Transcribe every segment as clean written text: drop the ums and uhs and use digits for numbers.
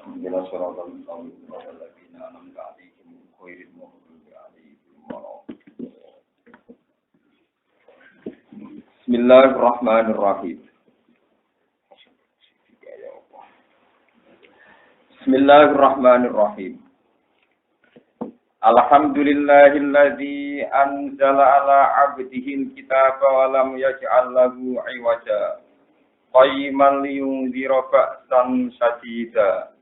Bila suratul mustaqim walladzina an'amta 'alaihim ghairil maghdubi 'alaihim waladdallin. Bismillahirrahmanirrahim. Bismillahirrahmanirrahim. Alhamdulillahilladzi anzala 'ala 'abdihil kitaba wa lam yaj'al lahu 'iwaja. Qayyiman liyunzira ba'san shadida.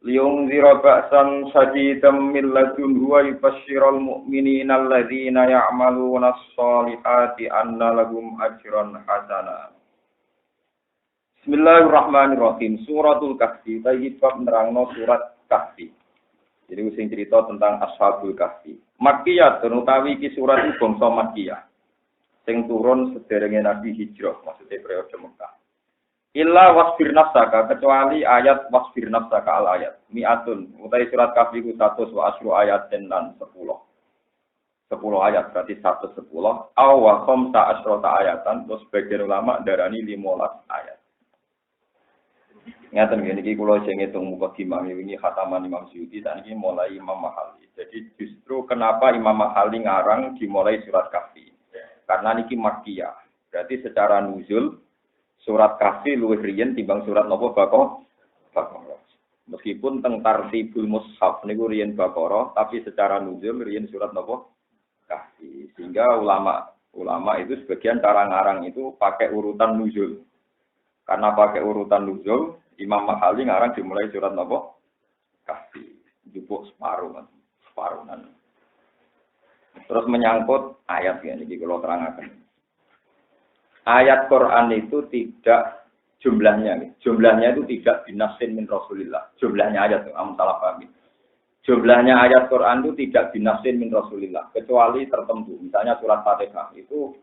Liyunzira ba'san shadidan min ladunhu wa yubashshiral mu'minina alladzina ya'maluna ash-shalihati anna lahum ajran hasana. Bismillahirrahmanirrahim. Suratul Kahfi. Iki bab nerangno surat Kahfi. Jadi sing cerita tentang Ashabul Kahfi. Makkiyah utawi iki surat iki bangsa Makkiyah. Sing turun sederenge Nabi hijrah, maksudnya periode Mekah. Illa wasbir nafsaka, kecuali ayat wasbir nafsaka al ayat. Mi'atun, utawi surat Kahfi ku 100 wa asyru ayat dan 10. 10 ayat berarti 110. Aw wa khamsa asyrata ayatan, terus sebagian ulama darani 15 ayat. Ngaten ngene iki kula sing ngitung mukadimah wingi khataman Imam Suyuti sakniki mulai Imam Mahali. Jadi justru kenapa Imam Mahali ngarang dimulai surat Kahfi? Karena niki Makkiyah. Berarti secara nuzul surat Kahfi luwih riyen timbang surat napa Baqarah. Meskipun teng tartibul mushaf niku riyen Baqarah, tapi secara nuzul riyen surat napa Kahfi. Sehingga ulama itu sebagian cara ngarang itu pakai urutan nuzul. Karena pakai urutan nuzul, Imam Mahali ngarang dimulai surat napa Kahfi. Jupuk separuhan. Terus menyangkut ayat ya, ini kalau terangkan. Ayat Quran itu tidak jumlahnya itu tidak binasin min Rasulillah. Jumlahnya ayat itu, salah paham. Jumlahnya ayat Quran itu tidak binasin min Rasulillah, kecuali tertentu. Misalnya surat Fatihah itu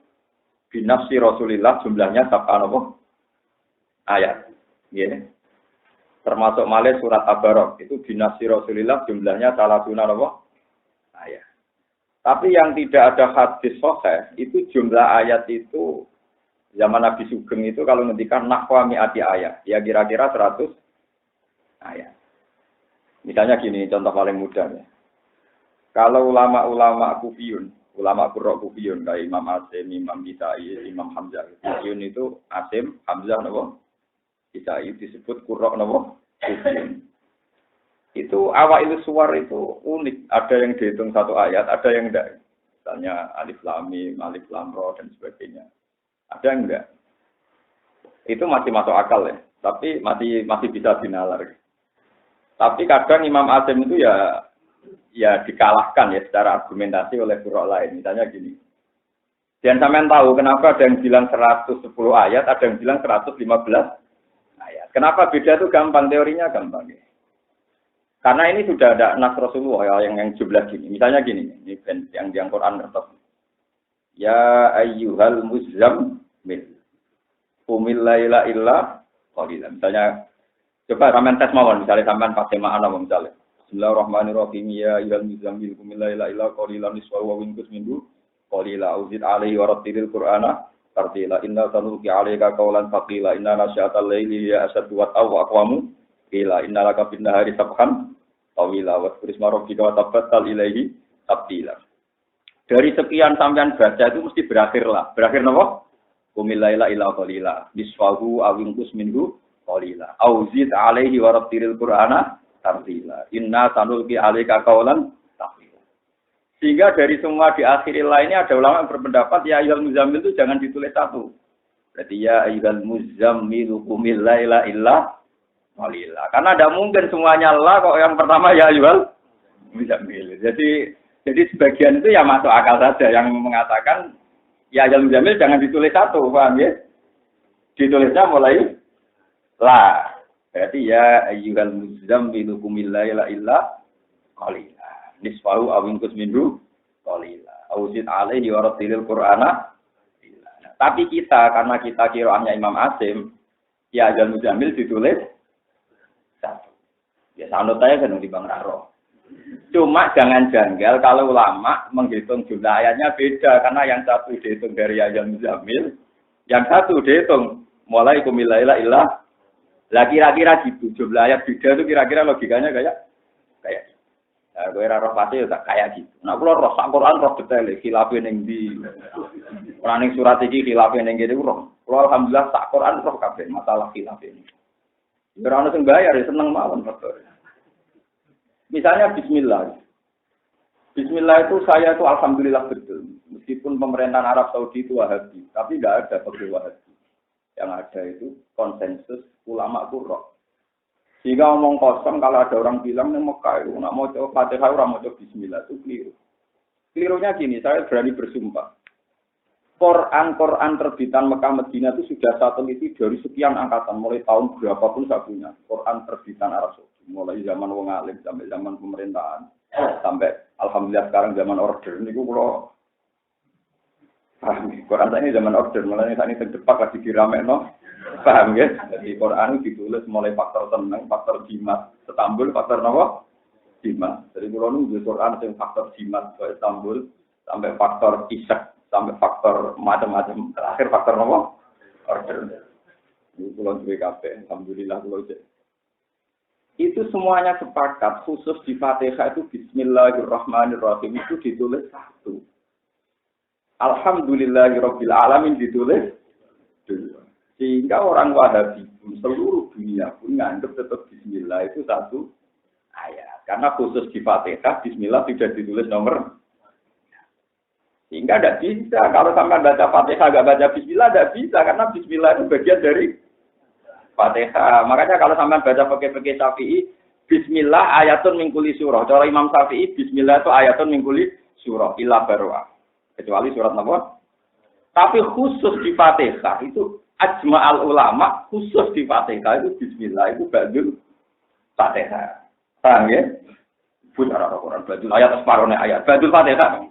binafsi Rasulillah jumlahnya sab'an ayat. Ya. Termasuk malih surat Tabarok itu binafsi Rasulillah jumlahnya salatuna ayat. Tapi yang tidak ada hadis sahih itu jumlah ayat itu zaman Nabi Sugeng itu kalau ngendikan nahwa mi'ati ayat, ya kira-kira 100 ayat. Misalnya gini, contoh paling mudah ya. Kalau ulama-ulama Kufiyun, ulama Qurra Kufiyun kayak Imam Asim, Imam Kisai, Imam Hamzah. Kufiyun itu Asim, Hamzah Kisai disebut Qurra Kufiyun. Itu awal suwar itu unik. Ada yang dihitung satu ayat, ada yang enggak. Misalnya alif lam mim, alif lam ra dan sebagainya. Ada yang enggak. Itu masih masuk akal ya. Tapi masih bisa dinalar. Tapi kadang Imam Asim itu ya dikalahkan ya secara argumentasi oleh qurra lain. Misalnya gini. Dan sampean tahu kenapa ada yang bilang 110 ayat, ada yang bilang 115 ayat. Kenapa beda itu gampang, teorinya gampang ya. Karena ini sudah ada nas Rasulullah yang jumlah gini. Misalnya gini, ini yang di Al-Quran ngertos. Ya ayyuhal muzammil. Qumil laila illa qalila. Misalnya, coba sampean tes mawon. Misalnya sampean pakai ma'ana misalnya. Bismillahirrahmanirrahim. Ya ayyuhal muzammil. Qumil laila illa qalila niswahu wa winqus minhu qalila. Uzid alaihi wa rattilil qur'ana tartila. Inna sanulqi alaika qawlan thaqila. Inna nasyi'atal laili ya asyaddu wa aqwamu. Ila innalaka bin nahari sabhan tawila wa turisma rabbika wa tabattal ilaihi tabtila. Dari sekian sampean baca itu mesti berakhirlah. Berakhir napa? Qumil laila illa qalila. Nisfahu awinqus minhu qalila. Auzid alaihi wa rattilil qur'ana tartila. Inna sanulqi alaika qawlan thaqila. Sehingga dari semua di akhir lainnya ada ulama yang berpendapat ya ayyuhal muzammil itu jangan ditulis satu. Berarti ya ayyuhal muzammil qumil laila illa Alhamdulillah. Karena tidak mungkin semuanya Allah kok yang pertama ya jual bisa milih. Jadi sebagian itu ya masuk akal saja yang mengatakan ya jamil jangan ditulis satu, paham ya? Ditulisnya mulai la. Berarti ya ayyuhal muzammil qumil laila illa qalila. Nisfahu aw inqus minhu qalila. Auzid alaihi wa rattilil qur'ana. Tapi kita karena kita qiraahnya Imam Asim, ya ayyuhal muzammil ditulis satu. Ya sanut saya kan di Bang Raro. Cuma jangan janggal kalau ulama menghitung jumlah ayatnya beda karena yang satu dihitung dari ayat muzammil, yang satu dihitung mulai qumil laila illa Lah kira-kira gitu, jumlah ayat beda itu kira-kira logikanya kayak nah, kowe ora roh pasti ya tak kayak gitu. Nah, kula roh sak Quran roh detail khilafe ning ndi. Ora ning surat iki khilafe ning kene roh. Kula alhamdulillah sak Quran roh kabeh masalah khilafe ini. Ora ono sing bayar ya seneng mawon faktor. Misalnya bismillah. Bismillah itu saya itu alhamdulillah betul. Meskipun pemerintahan Arab Saudi itu Wahabi, tapi enggak ada fakir Wahabi. Yang ada itu konsensus ulama qurra. Jika ngomong kosong, kalau ada orang bilang nih Mekah itu nak mau coba Fatihah, orang mau coba Bismillah itu keliru. Kelirunya gini, saya berani bersumpah. Quran terbitan Mekah Medina itu sudah saya teliti dari sekian angkatan, mulai tahun berapapun saya punya. Quran terbitan Arab Saudi, mulai zaman wong alim sampai zaman pemerintahan, sampai alhamdulillah sekarang zaman order. Ini kalau Quran ini zaman order, mulai saat ini terdepak lagi diramein. Paham ya? Jadi Quran ditulis mulai faktor tenang, faktor jimat, Istanbul, faktor apa? Jimat. Jadi kalau nunggu Quran yang faktor jimat ke Istanbul, sampai faktor isak, sampai faktor macam-macam, terakhir faktor apa? Order. Ini kalau BKP, alhamdulillah kalau itu semuanya sepakat, khusus di Fatihah itu Bismillahirrahmanirrahim itu ditulis satu. Alhamdulillahirabbil alamin ditulis dua. Sehingga orang Wahabi pun seluruh dunia pun nganggap tetap Bismillah itu satu ayat. Karena khusus di Fatihah, Bismillah tidak ditulis nomor. Sehingga tidak bisa. Kalau sampai baca Fatihah, nggak baca Bismillah, tidak bisa. Karena Bismillah itu bagian dari Fatihah. Makanya kalau sampai baca pakai Syafi'i, Bismillah ayatun mingkuli surah. Cara Imam Syafi'i, Bismillah itu ayatun mingkuli surah. Illa barwa. Kecuali surat apa? Tapi khusus di Fatihah itu ajma'al ulama khusus di Fatihah itu Bismillah itu badul Fatihah. Paham ya? Punya orang-orang badul ayat separuhnya ayat. Badul Fatihah.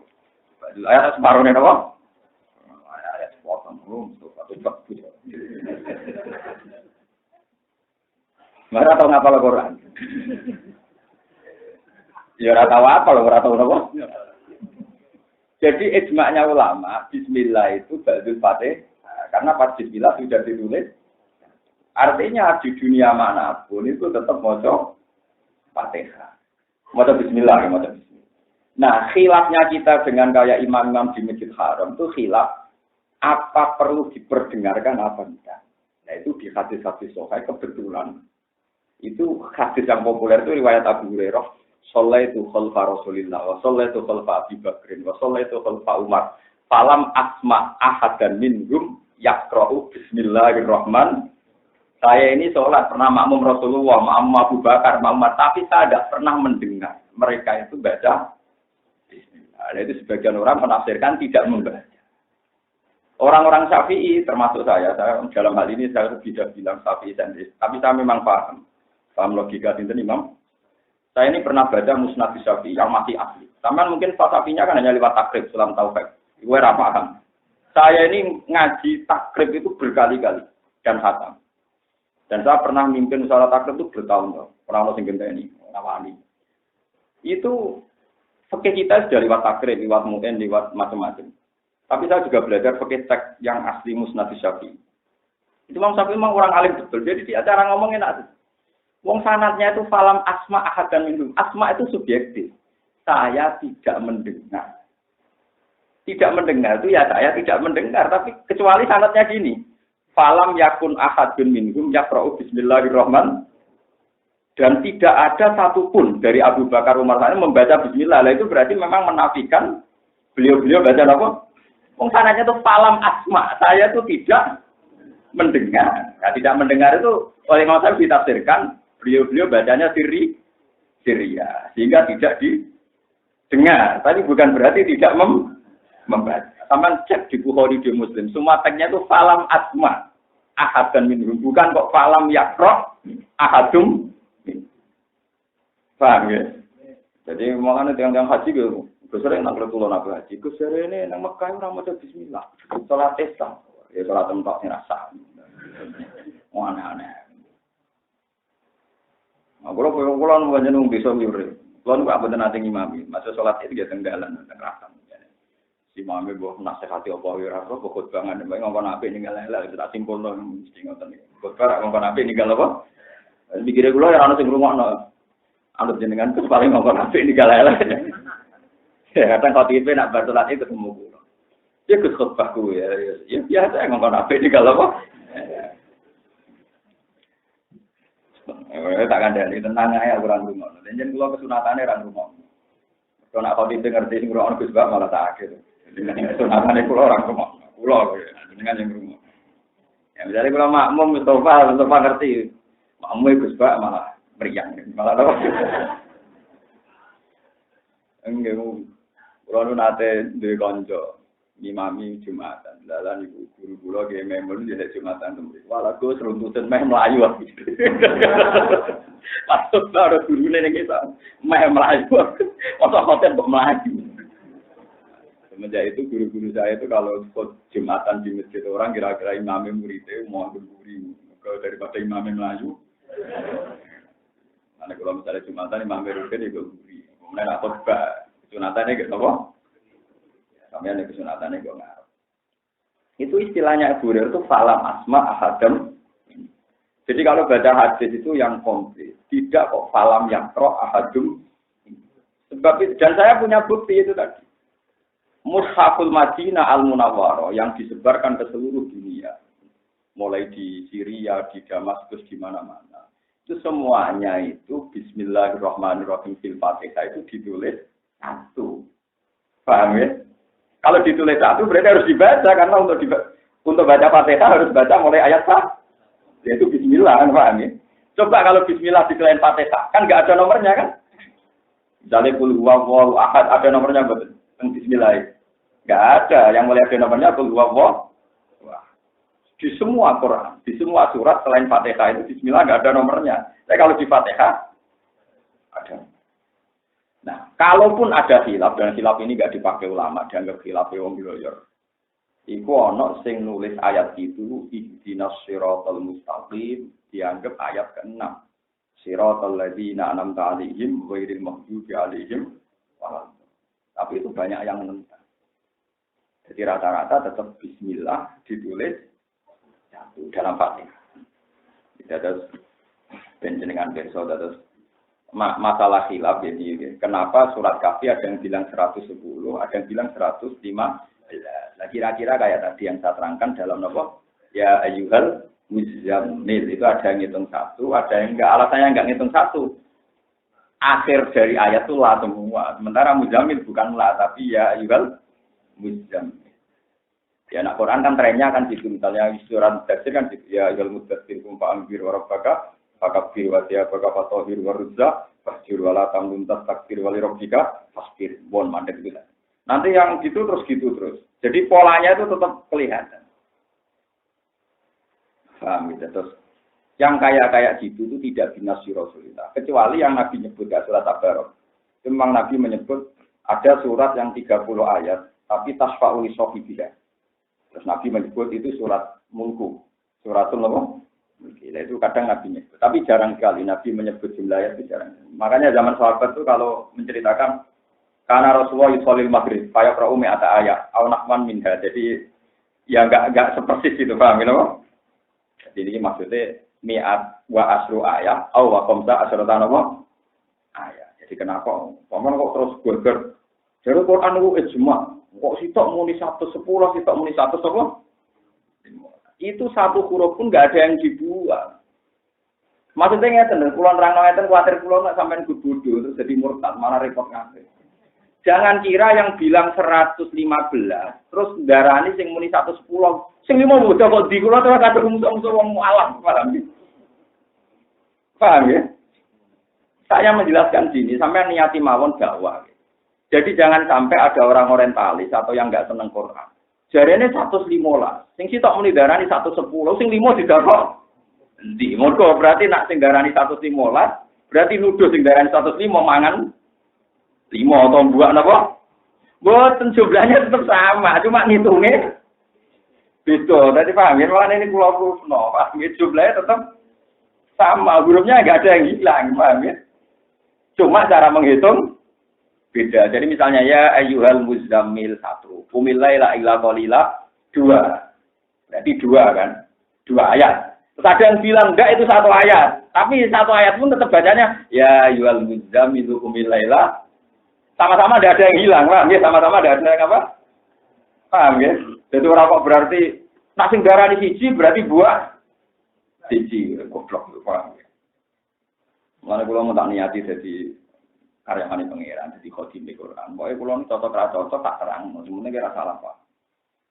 Badul ayat separuhnya apa? Ayat sepotong. Mereka tahu ngapal Al-Quran. Ya ora tahu apa lho, ora tahu apa. Jadi ijma'nya ulama Bismillah itu badul Fatihah. Karena pas Bismillah sudah ditulis, artinya di dunia manapun itu tetap maca Fatihah, maca Bismillah, maca Bismillah. Nah, khilafnya kita dengan kayak imam-imam di Masjid Haram itu khilaf apa perlu diperdengarkan apa tidak. Nah, itu di hadis-hadis sahih kebetulan itu hadis yang populer itu riwayat Abu Hurairah, shallaitu khalfa Rasulillah wa shallaitu khalfa Abi Bakrin wa shallaitu khalfa Umar. Falam asma ahadan minhum yaqra'u bismillahirrahmanirrahim. Saya ini sholat pernah makmum Rasulullah, makmum Abu Bakar, makmum Umar, tapi saya tidak pernah mendengar mereka itu baca bismillah. Nah, itu sebagian orang menafsirkan tidak membaca. Orang-orang Syafi'i termasuk saya dalam hal ini saya tidak bilang Syafi'i sendiri, tapi saya memang paham logika itu Imam. Saya ini pernah baca Musnad Syafi'i yang masih asli. Taman mungkin Syafi'inya kan hanya lewat takrib Sulam Taufik. Gue paham. Saya ini ngaji takrib itu berkali-kali dan khatam. Dan saya pernah mimpin sholat takrib itu bertahun-tahun. Pernah sing genteni, nawani. Itu fikih kita sudah lewat takrib, lewat mu'in, lewat macam-macam. Tapi saya juga belajar fikih teks yang asli Musnad Syafi'i. Itu Imam Syafi'i memang orang alim betul. Jadi di acara ngomongin enak. Wong sanadnya itu falam asma ahadan minhum. Asma itu subjektif. Saya tidak mendengar. Tidak mendengar itu ya saya tidak mendengar, tapi kecuali sanadnya gini. Falam yakun ahadun minhum yaqra'u bismillahirrahmanirrahim. Dan tidak ada satupun dari Abu Bakar Umar sana membaca bismillah. Itu berarti memang menafikan beliau-beliau baca apa? Wong sanadnya itu falam asma. Saya itu tidak mendengar. Nah, tidak mendengar itu oleh Imam Syafi'i ditafsirkan beliau-beliau bacanya Syria sehingga tidak didengar. Tapi bukan berarti tidak membaca. Sama cek di Bukhari di Muslim, semua teksnya itu falam asma ahad dan minhum, bukan kok falam yakro ahadum. Paham ya? Jadi makanya yang haji gitu, sering nak ketulon aku haji, sering ini nang Mekah orang maca bismillah, sholat Islam, ya sholat tempat rasa, aneh-aneh. Aku kalau bukan bisa nyuri, kalau nggak benar nanti ngimami, masa sholat itu dia tenggalan, tenggelam. Si mame mbok nasihati apa ya ora kok khotbangan mbek ngomong apik ninggal elek tak simpulno mesti ngoten iki. Khotbah ngomong apik ninggal apa? Mikire kula ya ana sing ngrungokno. Anut jenengan terus paling ngomong apik ninggal elek. Ya kadang khotibe nak bar salat itu ketemu kula. Ya Gus khotbahku ya biasa ngomong apik ninggal apa? Tak kandhani tenang ae aku ora ngrungokno. Jeneng kula kesunatane ra ngrungokno. Kalau nak khotibe ngerti sing ngrungokno Gus Bak malah tak akeh. Dengan sunatane kula orang rumah, kula dengan yang rumah. Ya misalnya kalau makmum Mustafa ngerti, makmum Gus Bak malah meriang, malah apa? Enggak, kula nu nate duwe kanca ngimami Jumatan. Dalan ibu guru kula ge memon dhewe Jumatan tembe. Walah Gus runtutan meh mlayu. Patut baru gurune ning kita meh mlayu. Otak-otak kok mlayu. Semenjak itu guru-guru saya itu kalau Jumatan di masjid orang kira-kira imamnya muridnya mau guri. Kalau daripada imamnya Melayu, karena kalau misalnya Jumatan imamnya rutin itu guri. Kemudian aku juga kesunatannya gitu apa? Kami ada kesunatannya gue ngarep. Itu istilahnya Abu Hurairah itu falam asma ahadam. Jadi kalau baca hadis itu yang komplit, tidak kok falam yang pro ahadum. Sebab itu, dan saya punya bukti itu tadi. Mushaful Madinah Al-Munawwarah yang disebarkan ke seluruh dunia. Mulai di Syria, di Damaskus, di mana-mana. Itu semuanya itu Bismillahirrahmanirrahim fil Fatihah itu ditulis satu. Paham ya? Kalau ditulis satu berarti harus dibaca karena untuk baca Fatihah harus baca mulai ayat 1. Yaitu Bismillah kan, paham ya? Coba kalau Bismillah di selain Fatihah, kan nggak ada nomornya kan? Misalnya Qul huwallahu ahad ada nomornya betul. Bismillah. Enggak ada yang mulai ada nomornya Qul huwallahu. Di semua Quran, di semua surat selain Fatihah itu Bismillah enggak ada nomornya. Tapi kalau di Fatihah ada. Nah, kalaupun ada khilaf dan khilaf ini enggak dipakai ulama, dianggap khilaf wong loyor. Iku ana sing nulis ayat itu ihdinas siratal mustaqim dianggap ayat ke-6. Siratal ladzina an'amta 'alaihim ghairil maghdubi 'alaihim waladdallin. Tapi itu banyak yang menentang. Jadi rata-rata tetap Bismillah ditulis satu dalam Fatihah. Tidak ada penjenengan perso, terus masalah khilaf jadi kenapa surat Kahfi ada yang bilang 110, ada yang bilang 115. Nah, kira-kira kayak tadi yang saya terangkan dalam apa? Ya ayyuhal muzammil itu ada yang ngitung satu, ada yang enggak. Alasannya enggak ngitung satu. Akhir dari ayat itu la semua. Sementara muzammil bukan la, tapi ya ayyuhal muzammil. Ya, nak Quran kan trennya kan gitu. Misalnya surat tafsir kan gitu. Ya ayyuhal mudaththir qum fa'anzir wa rabbaka fakabbir wa thiyabaka fatahhir wa rujza fasjur wa la tamnun tastakbir wa li rabbika fasbir. Bon mandek gitu. Nanti yang gitu terus. Jadi polanya itu tetap kelihatan. Paham gitu. Terus yang kayak gitu itu tidak binasi Rasulullah. Kecuali yang Nabi nyebut ya surat Tabarok. Memang Nabi menyebut ada surat yang 30 ayat, tapi tasfa'u li sohibiyah. Terus Nabi menyebut itu surat Mulku. Suratul apa? Itu kadang Nabi nyebut. Tapi jarang sekali Nabi menyebut jumlah ayat itu jarang. Makanya zaman sahabat itu kalau menceritakan karena Rasulullah yusholil maghrib, fayaqra'u mi'ata ayat, aw nahwan minha. Jadi ya enggak sepersis itu, paham gitu? Jadi ini maksudnya mi'at wa asru ayat, aw wa khamsa asratan apa? Ayat. Jadi kenapa? Paman kok terus geger? Jadi Quran itu ijma. Kok sitok muni 110, sitok muni 100 apa? Itu satu huruf pun enggak ada yang dibuang. Maksudnya ngeten, kula nerangno ngeten kuwatir kula nek sampean bodoh terus jadi murtad, malah repot kabeh. Jangan kira yang bilang 115 terus darani sing muni 110. Sing 5 muda kok di kula terus kadung musuh-musuh wong alam, paham ya? Paham ya? Saya menjelaskan sini, sampai niati mawon dakwah. Jadi jangan sampai ada orang orientalis atau yang enggak seneng Quran. Jarene 115, sing sitok muni darani 110, sing 5 didarok. Endi? Mergo berarti nak sing darani 115, berarti nuduh sing darani 105 mangan 5 atau buah napa? Mboten jumlahnya tetap sama, cuma ngitungnya beda. Tadi paham ya, makanya ini kula prufno, paham ya, jumlahnya tetap sama, hurufnya enggak ada yang hilang, paham ya? Cuma cara menghitung Beda. Jadi misalnya ya ayyuhal muzammil 1, qumil laila illa qalila 2. Berarti 2 kan? 2 ayat. Terus ada yang bilang enggak itu 1 ayat. Tapi 1 ayat pun tetap bacanya ya ayyuhal muzammil qumil laila. Sama-sama tidak ada yang hilang, paham ya? Sama-sama tidak ada yang apa? Paham ya? Jadi orang kok berarti nasi darah di siji berarti buah siji. Goblok itu paham ya? Mulai kalau mau tak niati jadi karyawan pengiran, jadi khotim di Quran. Pokoknya kalau cocok tak terang, semuanya kira salah pak.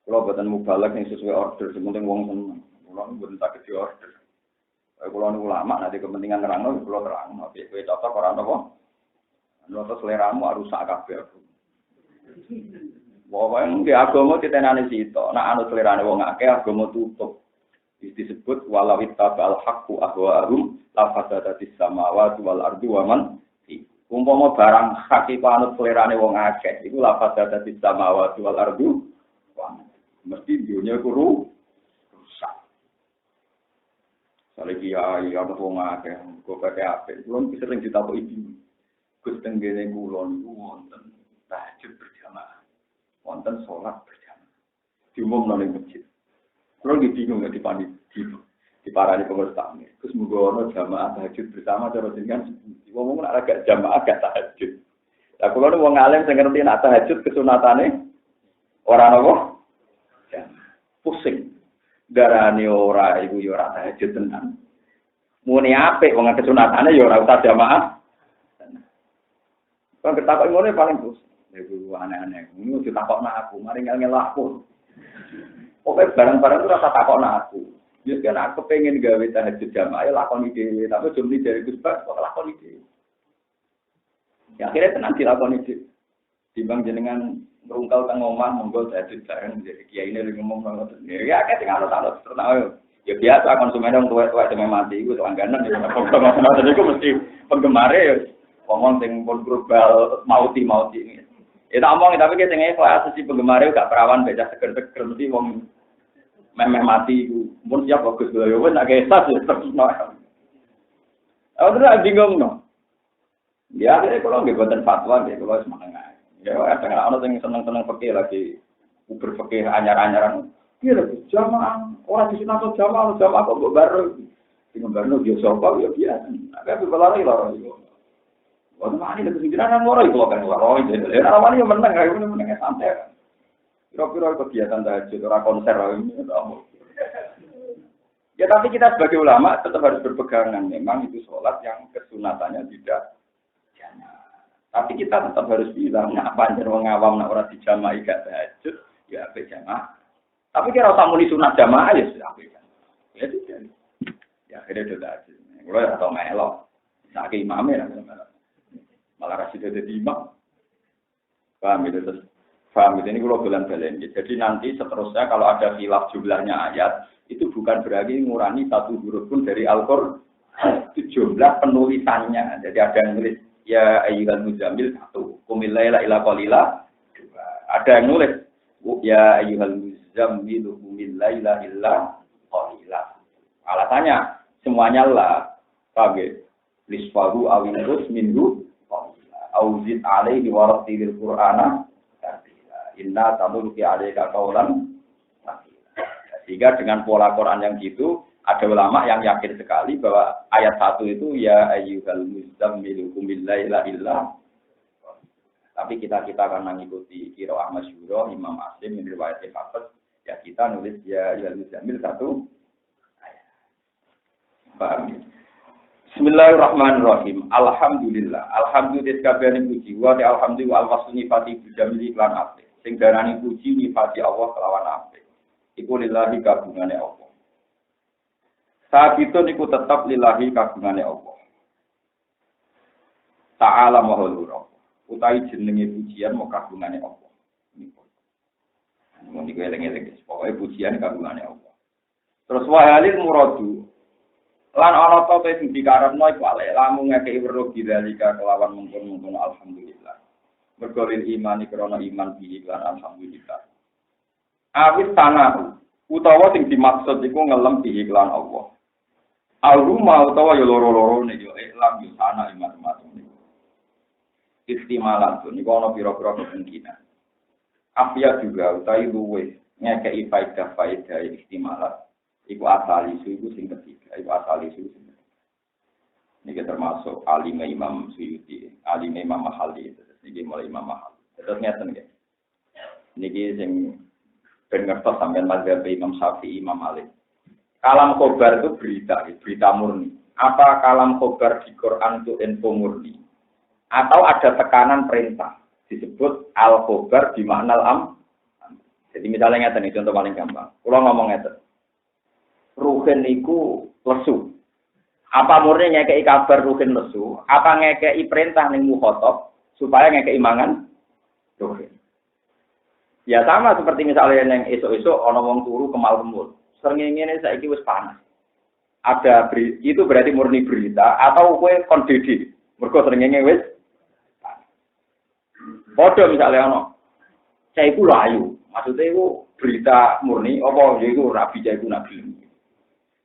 Kalau buatan mubalak yang sesuai order, semuanya wong seneng. Kalau buatan tak di order. Kalau ulama nanti kepentingan terang, kalau terang, tapi cocok orang apa? Noto seleramu harus sak kabeh. Wong nggih agama ditenani sito, nek anu selerane wong akeh agama tutup. Disebut walau ittabal haqqu ahwa'ahum la fasadatis samawati wal ardi wa man fi. Umpama barang hak iku anut selerane wong akeh, iku la fasadatis samawati wal ardi mesti dunia iku rusak. Saleh kiai ana wong akeh, kok pakai apik. Kulo sering ditakoki iki. Gus tenggene kula niku wonten tahajud berjamaah. Wonten salat berjamaah. Diumumno ning masjid. Kulo nggih bingung nek diparani pengurus takmir. Gus muga ana jamaah tahajud bersama cara jenengan. Wong nek agak jamaah agak tahajud. Lah kulo nu wong alim sing ngerti nek tahajud kesunatane ora napa? Jamaah. Pusing. Darane ora iku ya ora tahajud tenan. Muni apik wong kesunatane ya ora usah jamaah. Kalau ketakut ngono paling bos, itu aneh-aneh. Ini ditakut nak aku, mari ngel aku. Oke barang-barang itu rasa takut nak aku. Jadi kan aku pengen gawe tahajud jamaah, ya lakon ide. Tapi jumlah dari Gus Bas, kok lakon ide. Ya akhirnya tenang dilakon ide. Timbang jenengan merungkal teng omah, monggo tahajud bareng jadi kiai ini ngomong ngono. Ya kayak tinggal alus terus. Ya biasa konsumen yang tua-tua cuma mati, itu langganan. Jadi aku mesti penggemar ya. Ngomong sing pun global mauti ini. Ya tak omong tapi sing ikhlas sisi penggemar gak perawan baca seger-seger mesti wong memeh mati iku. Mun siap bagus lho ya wis nek esas ya terus no. Aku terus bingung no. Ya akhirnya kalau nggih boten fatwa nggih kula wis meneng. Ya kadang ana sing seneng-seneng fikih lagi uber fikih anyar-anyaran. Iya lho jamaah ora disunat jamaah kok baru. Sing barno biasa kok ya biasa. Tapi balare lho iku. Wah, mana ada kesimpulan orang itu kan orang itu. Orang yang menang, kayak mana menangnya santai. Kira-kira kegiatan tahajud, orang konser ini. Ya tapi kita sebagai ulama tetap harus berpegangan. Memang itu sholat yang kesunatannya tidak jamaah. Tapi kita tetap harus bilang, apa yang orang awam nak orang dijamaah gak tahajud, ya apa jamaah. Tapi kira usah muni sunat jamaah ya sudah apa jamaah. Ya tidak. Ya akhirnya sudah tahajud. Kalau ya atau melok, nak imamnya malah kasih jadi imam. Paham itu terus. Paham itu ini kalau bulan-bulan. Jadi nanti seterusnya kalau ada khilaf jumlahnya ayat itu bukan berarti ngurangi satu huruf pun dari Al-Qur'an. Itu jumlah penulisannya. Jadi ada yang nulis ya ayyuhal muzammil 1, qumil laila illa qalila 2. Ada yang nulis ya ayyuhal muzammil qumil laila illa qalila. Alasannya semuanya lah. Paham ya? Lisfahu awinus minhu auzid alaihi wa rattilil qur'ana inna tamulki alaika qaulan. Sehingga dengan pola Quran yang gitu ada ulama yang yakin sekali bahwa ayat 1 itu ya ayyuhal muzammil qumil laila illa. Tapi kita akan mengikuti qiraah masyhur Imam Muslim yang riwayat Hafiz ya kita nulis ya ayyuhal muzammil 1 ayat. Paham ya? Bismillahirrahmanirrahim. Alhamdulillah. Alhamdulillah kabehane puji wa alhamdulillah al-wasfu nifati bijamili lan apik. Sing darani puji nifati Allah kelawan apik. Iku lillahi kagungane Allah. Sabitun iku tetap lillahi kagungane Allah. Ta'ala mahulur. Utawi jenenge pujian mau kagungane Allah. Mun iki eling-eling pokoke pujian kagungane Allah. Terus wahalil muradu lan ana ta sing dikarepno iku ale lamun ngekeki weruh dalika kelawan mungkon alhamdulillah. Mergo iman krana iman bi lan alhamdulillah. Awit tanah utawa sing dimaksud iku ngelem bi iklan Allah. Alruma utawa ya loro-loro ne yo iklan yo tanah iman niku. istimalatun niku ana pira-pira kemungkinan. Afia juga utawi luweh ngekeki faedah istimalat iku asal isu iku sing ketiga, iku asal isu sing ketiga. Niki termasuk alim Imam Suyuti, alim Imam Mahali, niki mulai Imam Mahali. Terus ngeten nggih. Niki sing ben ngertos sampeyan mazhab Imam Syafi'i, Imam Malik. Kalam khobar itu berita murni. Apa kalam khobar di Quran itu info murni? Atau ada tekanan perintah? Disebut al-khobar di makna al-am. Jadi misalnya ngeten, contoh paling gampang. Kalau ngomong ngeten. Ruhin iku lesu. Apa murni ngekei kabar ruhin lesu? Apa ngekei perintah ning mukhatab supaya ngekei mangan ruhin? Ya sama seperti misalnya yang esok-esok ana wong turu kemal-kemul. Srengenge saiki wis panas. Ada itu berarti murni berita atau kowe kon dede. Mergo srengenge wis padha misalnya ana saya iku layu. Maksudnya itu berita murni apa ya iku rabi saya iku nabi.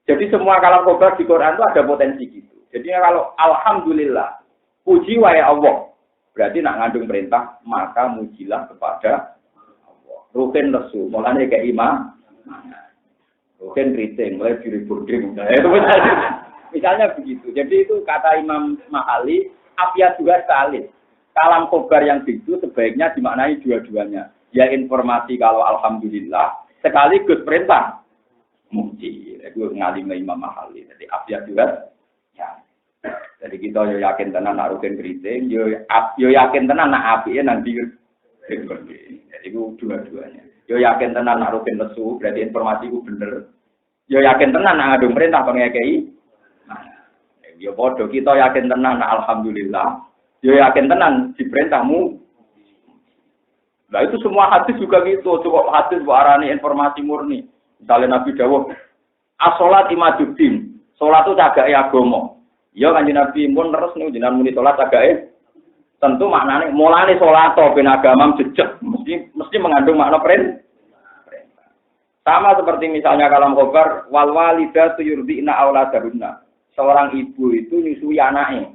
Jadi semua kalam khobar di Quran itu ada potensi gitu. Jadi kalau alhamdulillah puji wae Allah berarti nak ngandung perintah maka mujilah kepada Rukin lesu, mulanya kayak imam. Rukin keriting, mulai diri burding. Nah, itu misalnya begitu. Jadi itu kata Imam Mahali, afiat juga salih. Kalam khobar yang begitu sebaiknya dimaknai dua-duanya. Ya informasi kalau alhamdulillah, sekaligus perintah. Muji, itu ngalimi Imam Mahali. Jadi afiat juga. Ya. Jadi kita yo yakin tenan nak rukin keriting, yo yakin tenan nak api nanti. Jadi itu dua-duanya. Yo yakin tenan nak rukin lesu, berarti informasi itu bener. Yo yakin tenan nak ngadung perintah pengekei. Nah, yo podo kita yakin tenan nak alhamdulillah. Yo yakin tenan diperintahmu. Nah itu semua hadis juga gitu. Coba hadis warani informasi murni. Misalnya Nabi dawuh, as-sholat imaduddin. Sholat itu cagake agama. Yo kanjeng Nabi mun terus niku jenengan muni sholat cagake. Tentu maknanya mulane sholat atau ben agama jejeg mesti mengandung makna perintah. Sama seperti misalnya kalam khobar wal walidatu yurdina auladahunna. Seorang ibu itu nyusui anaknya.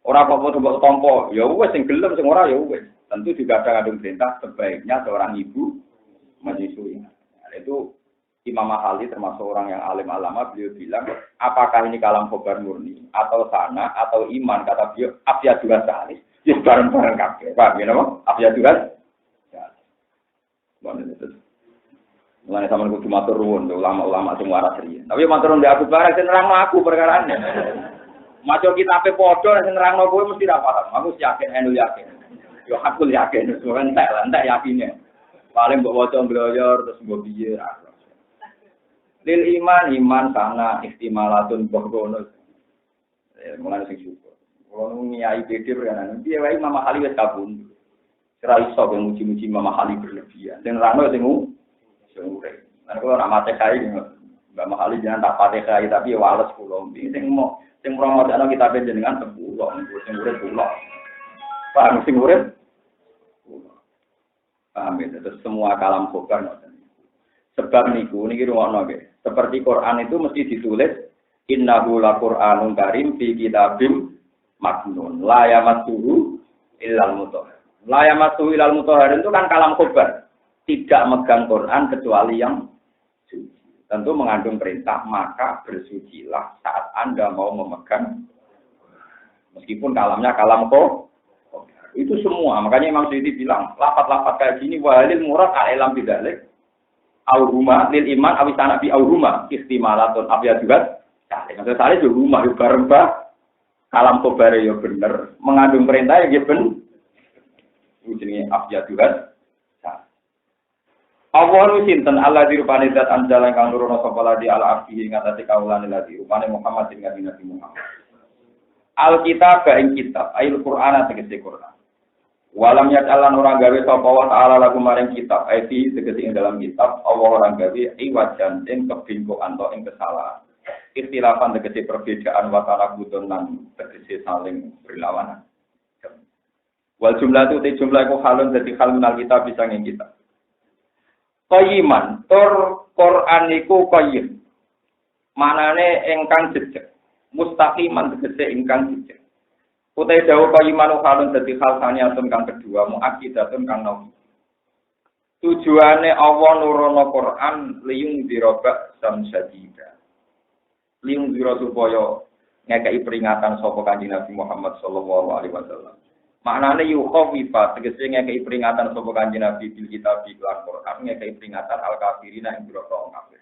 Ora apa-apa mbok tampa, ya wis sing gelem sing ora ya wis. Tentu juga ada kandung perintah sebaiknya seorang ibu menyusui. Nah, itu Imam Mahali termasuk orang yang alim alama, beliau bilang, apakah ini kalam khobar murni atau sana atau iman, kata beliau afya juga salis. Ya bareng-bareng kabeh. Paham ya napa? Afya juga. Ya. Boleh itu. Mulane sampeyan kudu matur nuwun ulama-ulama sing waras riyen. Tapi matur nuwun aku bareng sing nerangno aku perkarane. Maca kitabe padha sing nerangno kowe mesti ra paham. Aku yakin enu yakin. Yo aku yakin, soalnya entek yakinnya. Paling mbok waca mbloyor terus mbok piye ra. Lil iman sana istimalatun bonus. Mulane sing syukur. Kalau nyai pikir kan, dia wae Imam Mahali wis kabun. Ora iso muji-muji Imam Mahali berlebihan. Sing rano sing urip. Nek kalau nak mate kai Mbak Mahali jangan tak pate kai tapi wales kula. Sing promosane kita panjenengan 10, sing urip kula. Paham sing urip? Paham ya, terus semua kalam khobar ngoten. Sebab niku niki rumakno nggih. Seperti Quran itu mesti ditulis innahu laqur'anun karim fi kitabim maknun la yamassuhu illal mutahhar. La yamassuhu illal mutahhar itu kan kalam khobar. Tidak megang Quran kecuali yang suci. Tentu mengandung perintah, maka bersucilah saat Anda mau memegang. Meskipun kalamnya kalam khobar. Itu semua. Makanya Imam Suyuti bilang, lapat-lapat kayak gini walil murad al-ilam bidzalik. Al-huma lil iman awisana bi al-huma istimalatun afya juga. Maksud saya juga rumah yo bareng bah. Kalam khobar yo bener, mengandung perintah ya ben. Jenenge afya juga. Awal sinten Allah dirupani zat anjala kang nurono sapa ladi ala afihi ngatasi kaulane ladi rupane Muhammad ing Nabi Muhammad. Alkitab ing kitab, ayil Qur'an tegese Qur'an. Walam yatalan orang gawe sapa wa ta'ala lagu maring kitab, ayati tegese ing dalam kitab Allah orang gawe iwajan ing kebingkokan atau ing kesalahan. Ikhtilafan tegese perbedaan wa ta'ala budon lan tegese saling berlawanan. Wal jumlah itu jumlah iku halun dadi hal minal kitab bisa ing kitab. Qayyiman, tur Quran iku qayyim. Manane ingkang jejeg. Mustaqiman tegese ingkang jejeg. Utai dawuh kalimanu halun dadi hal saniyatun kang kedua muakkidatun kang nawi. Tujuane Allah nurono Quran liyung dirobak samsadida. Liyung diro supaya ngekei peringatan sapa Kanjeng Nabi Muhammad sallallahu alaihi wasallam. Maknane yukhawifa tegese ngekei peringatan sapa Kanjeng Nabi bil kitab lan Quran ngekei peringatan al kafirina ing biro kafir.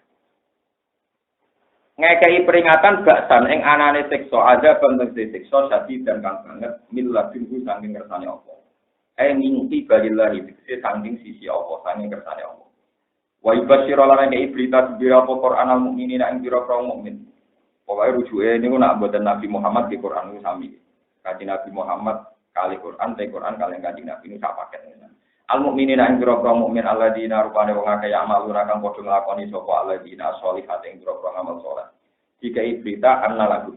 Ngekei peringatan baksan ing anane siksa ada bentuk siksa sadi dan kang banget milladun saking kersane Allah. Mingti balillahi tegese saking sisi Allah saking kersane Allah. Wa ibashira lan ngekei berita biro Quran al mukminina ing biro mukmin. Pokoke rujuke niku nak mboten Nabi Muhammad di Quran niku sami. Kanjeng Nabi Muhammad kali Quran, te Quran kali Kanjeng Nabi niku sak paket. Al mukminina ing biro mukmin alladzina rupane wong akeh amaluna kang padha nglakoni sapa alladzina sholihat ing biro amal saleh. Jika berita anna lagu.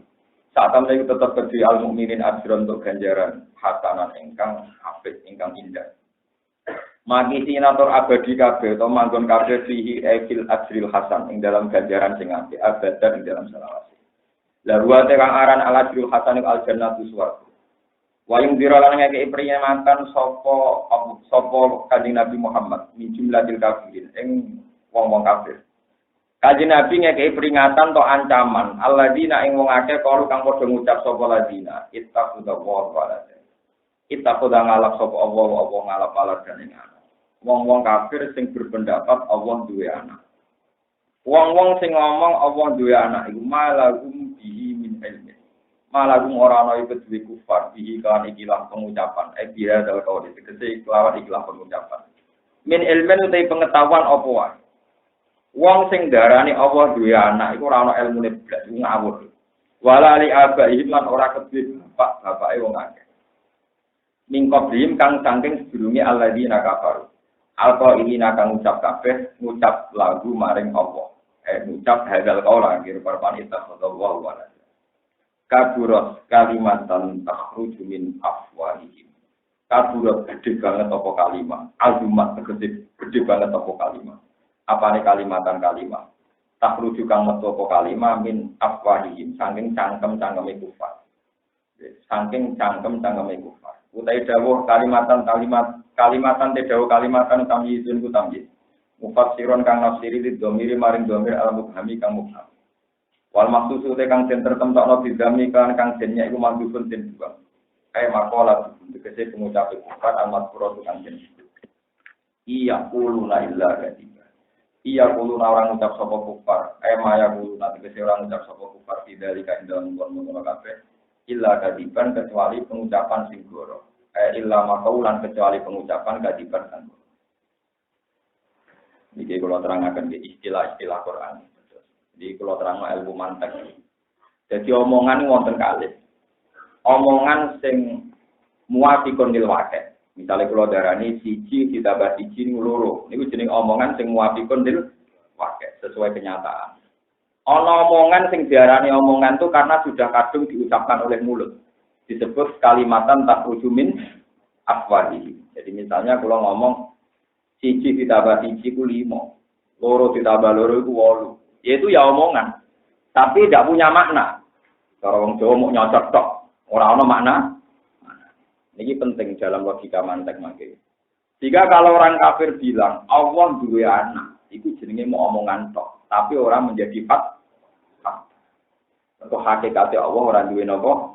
Saat itu tetap kedui al mukminin ajron untuk ganjaran hasanan ingkang apik ingkang indah. Magi sinator abadi kabeh atau manggon kabeh fihi fil ajril hasan ing dalam ganjaran sing apik abadan ing dalam selawase. La ruwa kang aran al ajril hasan al jannatu swarga. Wayung diralan ngekeki peringatan sapa Kanjeng Nabi Muhammad min jumlatil kafirin ing wong-wong kafir. Kanjeng Nabi ngekeki peringatan to ancaman alladzina ing wong akeh kalu kang padha ngucap sapa ladina ittaqullaha wa la ittaquda ngalap sapa Allah ngalap aladan ing anak. Wong-wong kafir sing berpendapat Allah duwe anak. Wong-wong sing ngomong Allah duwe anak iku malagum bihi min ilmi. Malagum ora ana iku duwe kufar bihi kan ikilah pengucapan biha dal kaul tegese kelawan ikilah pengucapan. Min ilmen utai pengetahuan apa wae. Wong sing darani Allah duwe anak iku ora ana ilmune blas ngawur. Wala li abaihim lan ora kedhe bapake wong akeh. Mingkoblim kang saking sedurunge alladzina kafaru. Alqa ini nakang ngucap kabeh ngucap lagu maring Allah. Ngucap hadal qaula kira parpan ittakhadallahu wa la. Kaburat kalimatan takhruju min afwahihim. Kaburat gede banget apa kalimat. Azumat gede banget apa kalimat. Apane kalimatan-kalimat tak rujuk kang metu apa kalimat min afwahihim saking cangkem-cangkeme kufar saking cangkem-cangkeme kufar utai dawuh kalimatan te dawuh kalimatan tamyizun ku tamyiz mufassiron kang nafsiri di domiri maring domir al mubhami kang mubham wal maksusu te kang den tertemtokno bidami kang jennya iku mandhufun den dua maqala tegese pengucap kufar al madhkura kang den iya quluna illa kadhi. Iya kulo orang ngucap sapa kufar, maya kulo nanti kese orang ngucap sapa kufar tidak ing dalam ngono kabeh. Illa kadiban kecuali pengucapan sing goro. Illa maqaulan kecuali pengucapan kadiban kan. Niki kula terangaken istilah-istilah Quran. Jadi kula terangno ilmu mantek. Jadi omongan wonten kalih. Omongan sing muafiqun lil waqi'. Misalnya kalau darani siji ditambah siji loro, niku jeneng omongan sing muwafiqun lil waqi' sesuai kenyataan. Ana omongan sing diarani omongan itu karena sudah kadung diucapkan oleh mulut. Disebut kalimatan takhruju min afwahi. Jadi misalnya kalau ngomong siji ditambah siji ku 5, loro ditambah loro iku 8. Yaitu ya omongan, tapi tidak punya makna. Cara wong Jawa mau nyocok tok, ora ana makna. Ini penting dalam logika mantek mangke. Jika kalau orang kafir bilang Allah duwe anak, itu jenenge mau omongan tok, tapi orang menjadi fak. Untuk hakikatnya Allah orang duwe napa?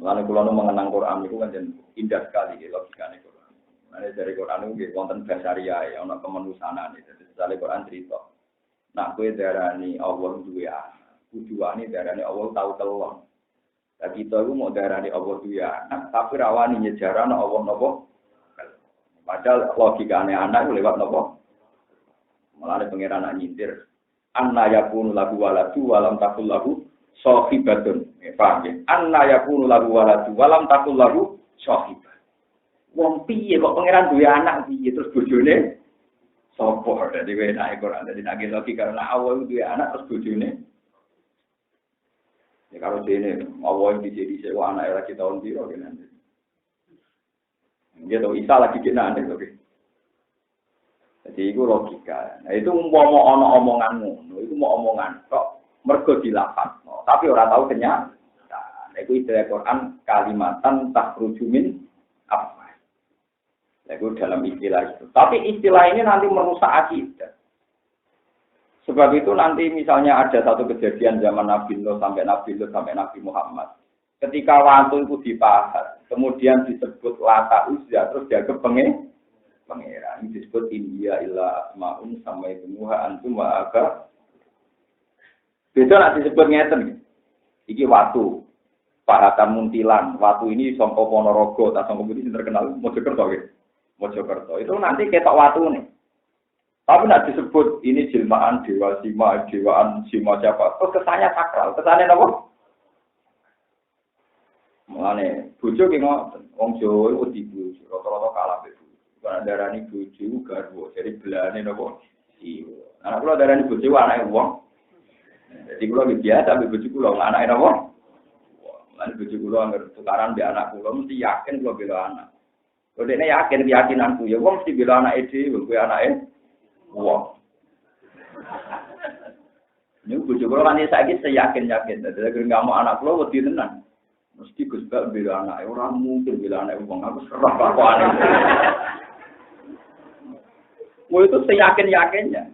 Mulane kula nu mengenang Quran itu kan indah sekali logikane Quran. Mulane dari Quran itu wonten basaria ana kemanusiaan itu. Misale Quran cerita. Nak kowe darani Allah duwe anak, tujuane darani Allah tahu telon. Lah kita iku mau darani Allah duwe anak, tapi rawani nyejarane Allah napa? Padahal logikane anak lewat napa? Mulane pangeran nak nyindir. Anna yakunu lahu waladu walam takul lahu sahibatun. Paham ya? Anna yakunu lahu waladu walam takul lahu sahibah. Wong piye kok pangeran duwe anak piye terus bojone sapa? Dadi wenake Quran dadi nek logika karena Allah duwe anak terus bojone. Ya kalau dene Allah dijadi sewa anak lagi tahun piro kene. Dia tahu Isa lagi kena ande oke. Jadi itu logika. Nah itu umpama ana omonganmu, itu mau omongan kok mergo dilafat. Tapi ora tahu kenyataan. Iku istilah Quran kalimatan takhruju min afwah. Itu dalam istilah itu. Tapi istilah ini nanti merusak akidah. Sebab itu nanti misalnya ada satu kejadian zaman Nabi Nuh sampai Nabi Lut sampai Nabi Muhammad. Ketika waktu itu dipahat, kemudian disebut Lata Uzza, terus dianggap pangeran. Ini disebut India illa asma'un samai temuha antum wa aga. Itu nanti disebut ngeten. Iki watu. Pahatan Muntilan. Watu ini Songko Ponorogo. Tak Songko Budi terkenal. Mojokerto. Mojokerto. Itu nanti ketok watu nih. Tapi nak disebut ini jelmaan Dewa Sima, Dewaan Sima siapa. Terus kesannya sakral. Kesannya apa? Mulane bojo ki ngoten. Wong Jawa iku dibojo. Rata-rata kalah bebu. Karena darani bojo garwa. Jadi belane napa? Iya. Anak kula darani bojo anake wong. Jadi kula biasa ambek bojo kula anake napa? Lan bojo kula anggere tukaran mbek anak kula mesti yakin kula bela anak. Kok dekne yakin keyakinanku ya wong mesti bela anake dhewe kuwi anake wong. Ini bojo kula kan saiki seyakin-yakin. Dadi enggak mau anak kula wedi tenan. Mesti Gus Bak bela anake ora mungkin bela anake wong aku serah kelakuane. Wo itu seyakin-yakinnya.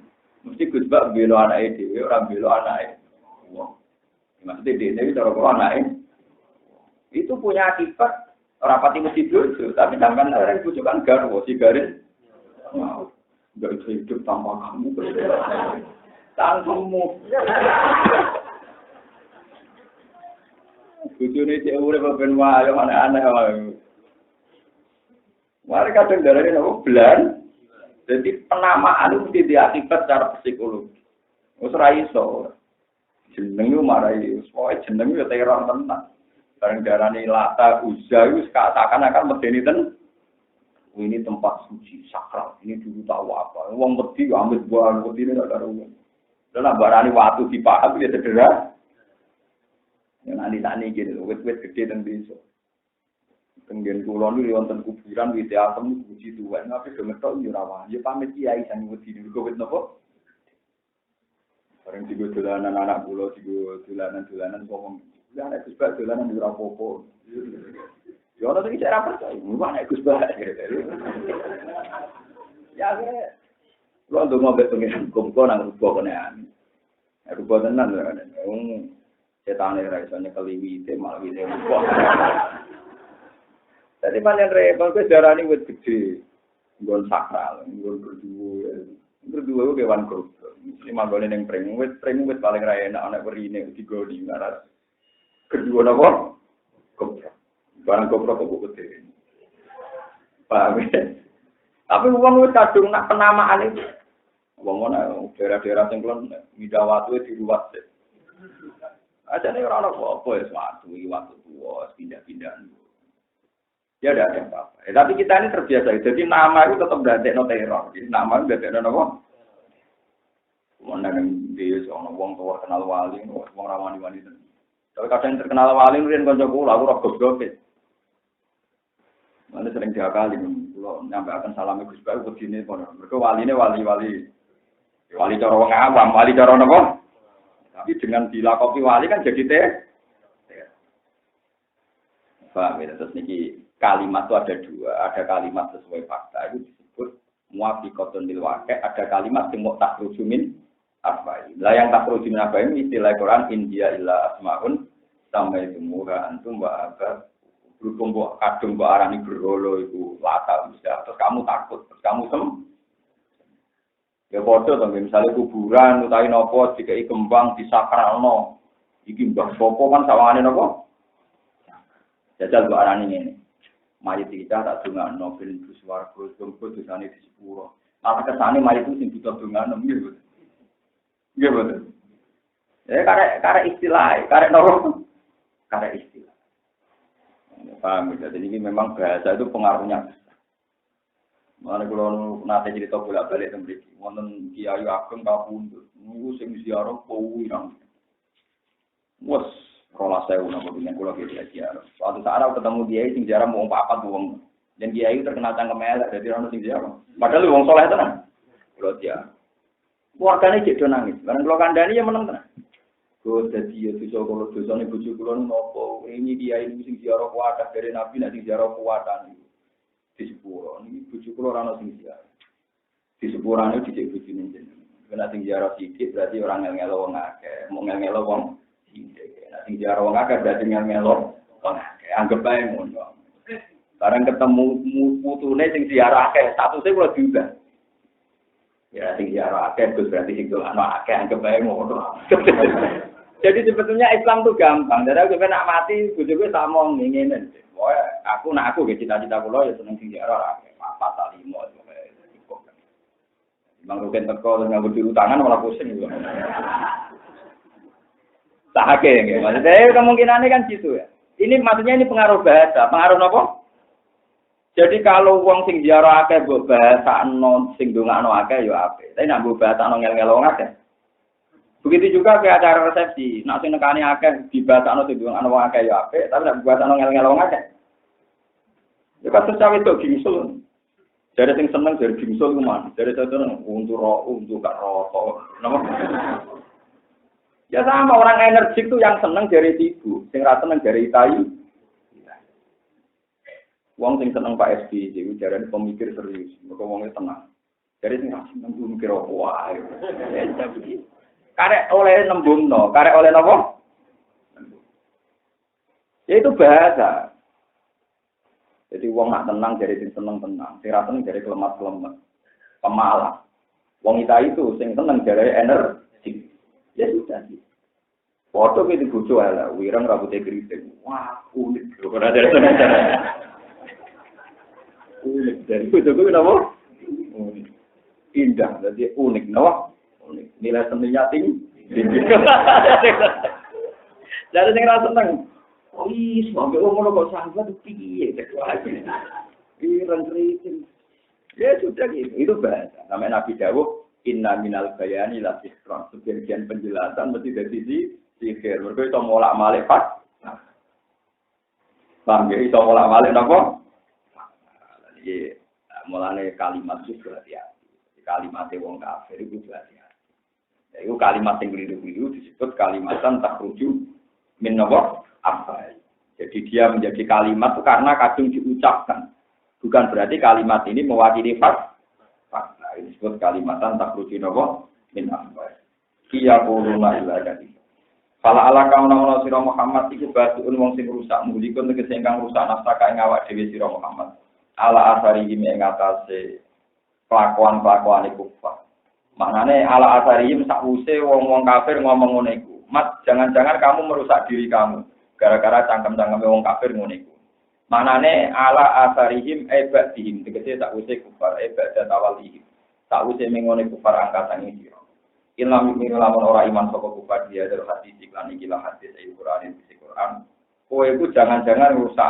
Mesti Gus Bak bela anake dhewe ora bela anake wong. Maksudnya dene cara kok anake itu punya akibat ora pati mesti bojo, tapi sampean orang bojo kan garwa si garis. Enggak bisa hidup tanpa kamu. Tanpamu. Bojone cek urip ben wae aneh-aneh wae. Mari kadang darane nopo blan. Jadi penamaan itu mesti diakibat secara psikologi. Wis ora iso. Jeneng yo marai, soe jeneng yo teror tenan. Bareng darane Lata Uzza wis seakan-akan medeni ten. Ini tempat suci sakral. Ini dulu tahu apa. Wong wedi ambek buah wedi nek karo wong. Lah barani watu dipaham ya cedera. Yang nanti gini, wet-wet gede dan desa. Tenggen kulon itu wonten kuburan, wite asem puji Tuhan. Tapi gemetok nyurawan. Ya pamit kiai sang wedi niku wit napa? Bareng digo dolanan anak kula, digo dolanan ngomong. Ya nek Gus Bak dolanan ora apa-apa. Ya ora iki cara percaya. Wah nek Gus Bak. Ya kula ndonga mbek pengen kumpul nang rupa kene amin. Rupa tenan lho. Cetane ra iso nyekeli wite malah wite rupa. Dadi pancen repot kuwi darani wit gedhe. Nggon sakral, nggon berdua. Berdua ku kewan grup. Mesti manggone ning pring wit paling ra enak ana werine digoni ngaras. Kedua napa? Kopro. Barang kopro kok gede. Paham ya? Tapi wong wis kadung nak penamaan itu. Wong ana daerah-daerah sing klon midawatu diruwat. Ajane ora ono apa ya suatu iki waktu tuwa pindah-pindahan. Ya ada apa-apa. Tapi kita ini terbiasa. Jadi nama itu tetap dadekno teror. Jadi nama itu dadekno napa? Wong nang desa ono wong tuwa kenal wali, wong ra wani-wani. Tapi kadang terkenal wali riyen kanca kula aku ora goblok. Mana sering diakali kula nyampaikan salam Gus Bak wedine kono. Mergo waline wali-wali. Wali cara wong awam, wali cara napa? Tapi dengan dilakopi wali kan jadi teh. Paham ya? Terus niki kalimat itu ada dua. Ada kalimat sesuai fakta itu disebut muwafiqatun lil waqi'. Ada kalimat yang mau takhruju min afwah. Lah yang takhruju min afwah ini istilah Quran India illa asmaun sampai temuha antum wa aba. Berhubung kok kadung kok arani berholo itu Lata bisa. Terus kamu takut, terus kamu ya padha to misalnya kuburan utawi napa dikai kembang disakralno. Iki mbah sapa kan sawangane napa? Jajal kok arane ngene. Mayit kita tak dongakno ben swarga sumpu dosane di sepuro. Malah kesane mayit itu sing butuh dongakno nggih. Nggih betul. Karek istilah, karek napa? Karek istilah. Paham ya? Jadi ini memang bahasa itu pengaruhnya. Mana kalau nanti cerita bolak-balik tembriki, wonten Kiai Ageng kapundhut, niku sing ziarah powirang. Wes, rolas saya nama dengan kula Kiai ziarah. Suatu saat aku ketemu Kiai sing ziarah mau papat wong. Dan Kiai terkenal cangkem elek, dadi ono sing ziarah. Padahal wong saleh tenan. Kula ziarah. Keluargane cek do nangis. Bareng kula kandhani ya meneng tenan. Kok dadi ya dosa kula dosane bojo kula nopo? Ini dia ini sing ziarah kuwatah dari Nabi nek sing ziarah kuwatan iki. Di sepuro niki bojo kula ora ono sing ziarah. Di sepurane dicek bojone jenengan. Nek sing ziarah sithik berarti orang ngel-ngelo wong akeh, mau ngel-ngelo wong sithik. Nek sing ziarah wong akeh berarti ngel-ngelo wong akeh. Anggap bae ngono. Barang ketemu putune sing ziarah akeh, statuse kula diubah. Ya sing ziarah akeh berarti sing dolano akeh, anggap bae ngono. Jadi sebetulnya Islam tuh gampang. Jadi aku nak mati, bojoku tak mau ngene. Wah, aku cita-cita kula ya seneng sing ziarah akeh. Apa tak limo cukup. Bang Ruken teko nganggo diutangan malah pusing gitu. Tak akeh nggih. Maksudnya kemungkinannya kan gitu ya. Ini maksudnya ini pengaruh bahasa. Pengaruh apa? Jadi kalau wong sing ziarah akeh mbok bahasakno sing ndongakno akeh ya apik. Tapi nek mbok bahasakno ngel-ngelo akeh. Begitu juga kayak acara resepsi, nak sing nekani akeh dibasakno sing wong ana akeh ya apik, tapi nek dibasakno ngel-ngel akeh. Ya kasus cawe itu gingsul. Jadi sing seneng dari gingsul ku man, dari seneng untuk gak rokok. Napa? Ya sama orang energik tuh yang seneng dari ibu, sing ra seneng dari tayu. Wong sing seneng Pak SD iki jarane pemikir serius, mergo wonge tenang. Dari sing ra seneng mikir apa wae. Karek oleh nembungno, karek oleh napa? Ya itu bahasa. Jadi wong nak tenang jadi sing seneng tenang, sing ra seneng jadi kelemat-kelemat. Pemalas. Wong itu sing seneng jadi energi. Ya sudah sih. Foto ki dibojo ala, wirang rambutnya keriting. Wah, unik. Ora ada cara. Unik dari bojoku kenapa? Unik. Indah, jadi unik napa? Nilai seninya tinggi. Jadi sing ra seneng. Oh iya, sampai ngomong kok sahabat piye tek wae. Ireng kriting. Ya sudah gitu. Itu bahasa. Namanya Nabi dawuh, inna minal bayani la sihran. Sebagian penjelasan mesti dari sisi sihir. Mergo iso molak-malik fak. Paham ya iso molak-malik napa? Iki mulane kalimat itu hati-hati. Kalimatnya wong kafir itu hati-hati. Itu kalimat yang keliru-keliru disebut kalimatan takhruju min apa. Jadi dia menjadi kalimat itu karena kadung diucapkan. Bukan berarti kalimat ini mewakili fakta. Ini disebut kalimatan takhruju min apa. Kia quluna illa jadi. Fala ala kauna sira Muhammad iku batuun wong sing rusak mulikun tegese ingkang rusak nafsaka ing awak dhewe sira Muhammad. Ala asari ing atase kelakuan-kelakuan kufar. Maknane ala asariyim sakwuse wong-wong kafir ngomong ngono iku. Mat, jangan-jangan kamu merusak diri kamu gara-gara cangkem-cangkeme wong kafir ngono iku. Maknane ala asarihim ibadihim tegese sakwuse kufar ibadat awalihim. Sakwuse mengone kufar angkatan iki. Ilmu lamun ora iman saka kufar dia dari hadis iklan iki lah hadis Al-Qur'an isi Qur'an. Kowe iku jangan-jangan rusak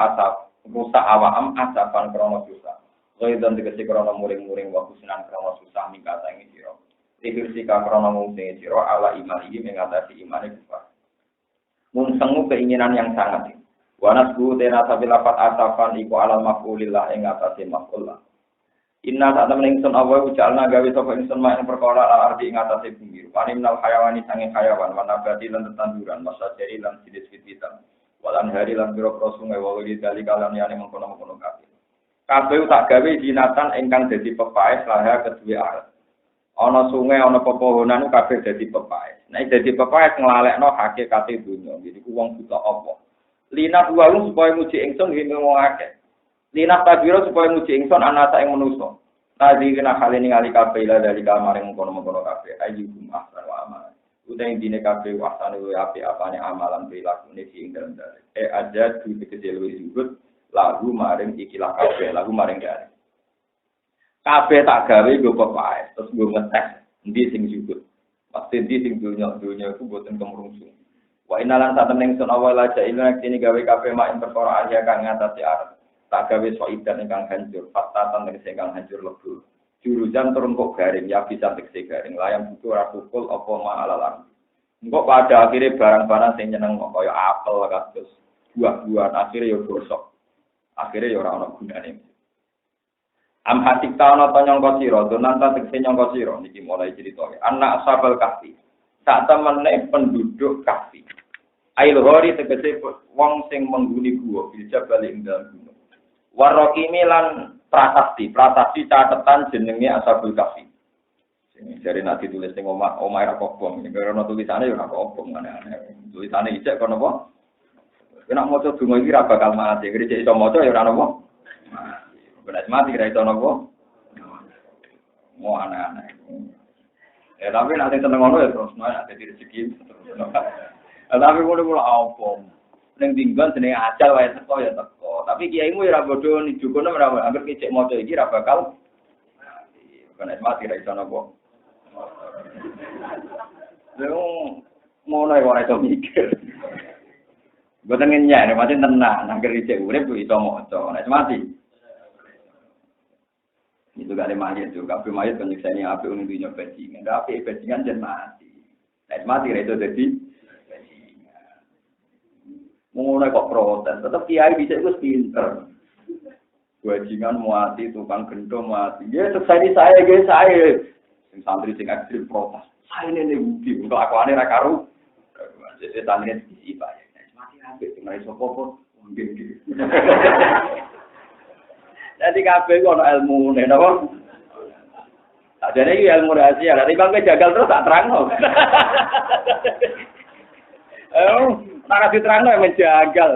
awam asapan krono dosa. Kowe dan tegese krono muring-muring waktu sinan krono susah mingkata ing sira. Sihir sika krono mungsing sira ala imani mengatasi imane kufar. Mungsengu keinginan yang sangat. Wanas bu tena sabil lafat asafan iku alal maf'ulillah ing atase maf'ullah. Inna saat temen ingsun Allah ujalna gawe sapa ingsun mak ing perkara al ardi ing atase bumi. Rupane minal hayawani sange hayawan wa nabati lan tetanduran masajari lan sinis-sinisan. Walan hari lan biro sungai wa wali dali kalan yane mengkono-mengkono kabeh. Kabeh tak gawe jinatan ingkang dadi pepaes laha kedue arat. Ana sungai ana pepohonan kabeh dadi pepaes. Nek dadi pepaes nglalekno hakikate dunya. Jadi ku wong buta apa? Lina buwalung supaya muji ingsun ngene wong akeh. Lina tabiro supaya muji ingsun anasa ing manusa. Tadi kena hal ini ngali kabeh ila dari kamaring kono-kono kabeh ayyuhum ahsan wa amal. Utai dine kabeh wasane luwih apik apane amalan perilaku iki ing dalem dalem. Aja dipikir luwih disebut lagu maring ikilah kabeh, lagu maring gare. Kabeh tak gawe go pepaes, terus go ngetes endi sing jujur. Pasti endi sing dunya iku boten kemrungsung. Wa inalan satemene sun awal aja ila kene gawe kabeh mak ing perkara aja kang ngatasi arep. Tak gawe soidan ingkang hancur, patatan tegese ingkang hancur lebur. Jurusan turun kok garing ya bisa tegese garing, layang butuh ora pukul apa ma alalan. Engko pada akhirnya barang-barang sing nyeneng kaya apel kados buah-buahan akhirnya ya gosok. Akhirnya ya ora ana gunane. Am hatik tauna to nyangka sira, donan ta tegese nyangka sira niki mulai critoke. Anak ashabal kahfi. sak temene penduduk kafi. Ail hori tegese wong sing mengguni gua bisa balik ing dalem gunung. Warokimi lan prasasti catatan jenenge Ashabul Kahfi. Sing jare nek ditulis ning omah ra kobong, nek ora tulisane ya ora kobong aneh-aneh. Tulisane ijek kono apa? Nek maca donga iki ra bakal mati, iki iso maca ya ora napa. Benar mati ra iso napa. Mau aneh-aneh. Tapi nanti seneng ngono ya terus nek dadi rezeki terus. Tapi kulo apa? Ning tinggal jenenge ajal wae teko ya teko. Tapi kiaimu ya ora bodho nijukono ora anggere kicik maca iki ra bakal benar mati ra iso napa. Lha ngono ya ora iso mikir. Boten ngenyek, mati tenang, anggere kicik urip iso maca, nek mati. Itu gak ada mayat juga, kabeh mayat penyiksanya api untuk dunia bajingan, tapi bajingan jangan mati. Nek mati itu jadi bajingan. Mulai kok protes, tetap kiai bisa itu pinter. Bajingan mati, tukang gendong mati. Ya terjadi saya. Santri sing ekstrim protes. Saya ini bukti untuk akuannya ra karu. Jadi santri diisi Pak. Nek mati ambek sing iso apa mungkin gitu. Jadi kabeh kok ana ilmune napa? Sajane iki ilmu rahasia, lha timbang jagal terus tak terangno. Nek diterangno ya menjagal.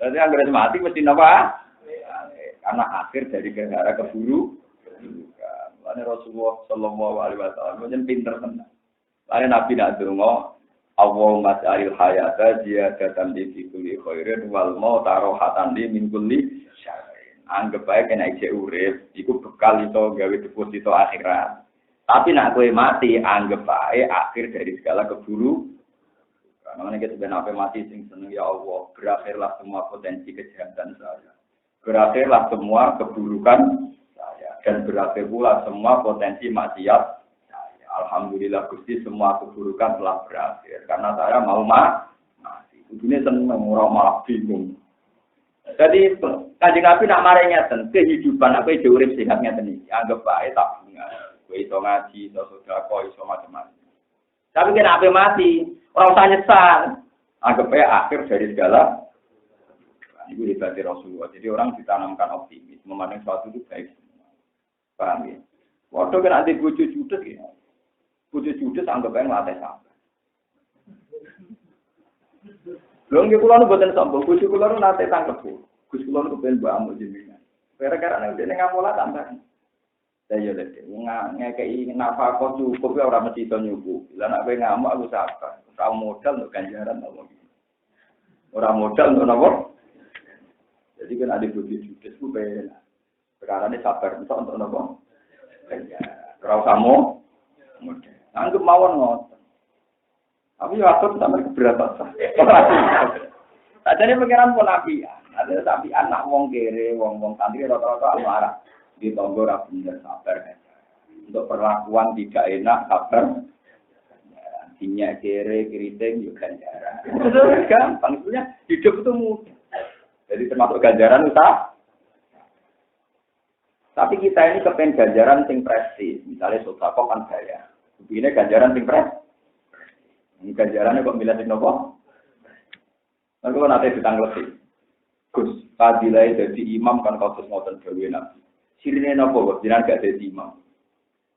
Jadi anggere mati mesti napa? Karena akhir dari gara keburu. Lane Rasulullah sallallahu alaihi wasallam jeneng pinter tenan. Lane Nabi nak donga Allahumma ja'alil hayata ziyadatan li kulli khairin wal mauta rahatan li min kulli syarrin. Anggap bae kena ijek urip, iku bekal iso gawe deposito akhirat. Tapi nak kowe mati, anggap bae akhir dari segala keburu. Karena kita sebenarnya mati sing seneng ya Allah, berakhirlah semua potensi kejahatan saya. Berakhirlah semua keburukan saya dan berakhir pula semua potensi maksiat. Alhamdulillah Gusti semua keburukan telah berakhir karena saya mau mati. Ini seneng orang malah bingung. Jadi Kanjeng Nabi nak marenya kehidupan apa itu urip sehatnya tadi. Anggap bae tabungan. Kowe iso ngaji, iso sedekah, iso macam-macam. Tapi kena apa mati, orang usah nyesal. Anggap bae akhir dari segala. Ini hebatnya Rasulullah. Jadi orang ditanamkan optimis, memandang sesuatu itu baik. Paham ya? Waktu kena ada bojo judes ya. Bojo judes anggap ae nglatih sabar. Lho nggih kula nu boten sombong, bojo kula nu nate tangkep. Gus kula nu kepen mbakmu jenengan. Gara-gara nek dene ngapola tambah. Saya lek ngekeki nafkah cukup ora mesti iso nyukup. Lah nek kowe ngamuk aku sabar. Ora modal untuk ganjaran apa gitu. Ora modal untuk napa? Jadi kan ada bojo judes ku ben. Perkarane sabar untuk napa? Ganjaran. Ora usah modal. Anggap mawon ngoten. Tapi ya atur sampe keberatan. Sajane pikiran pun api. Ada tapi anak wong kere, wong santri rata-rata marah. Di tonggo ra bener sabar. Untuk perlakuan tidak enak sabar. Dinya kere keriting yo ganjaran. Itu gampang sebenarnya hidup itu mudah. Jadi termasuk ganjaran usaha. Tapi kita ini kepen ganjaran sing prestis, misalnya sedekah kan bayar. Ini ganjaran sing pres. Ini ganjarannya kok milih sing nopo? Lalu kan nanti ditanglepi. Gus, fadilah jadi imam kan kau terus ngotot gawe nabi. Sirine nopo kok jenengan gak jadi imam.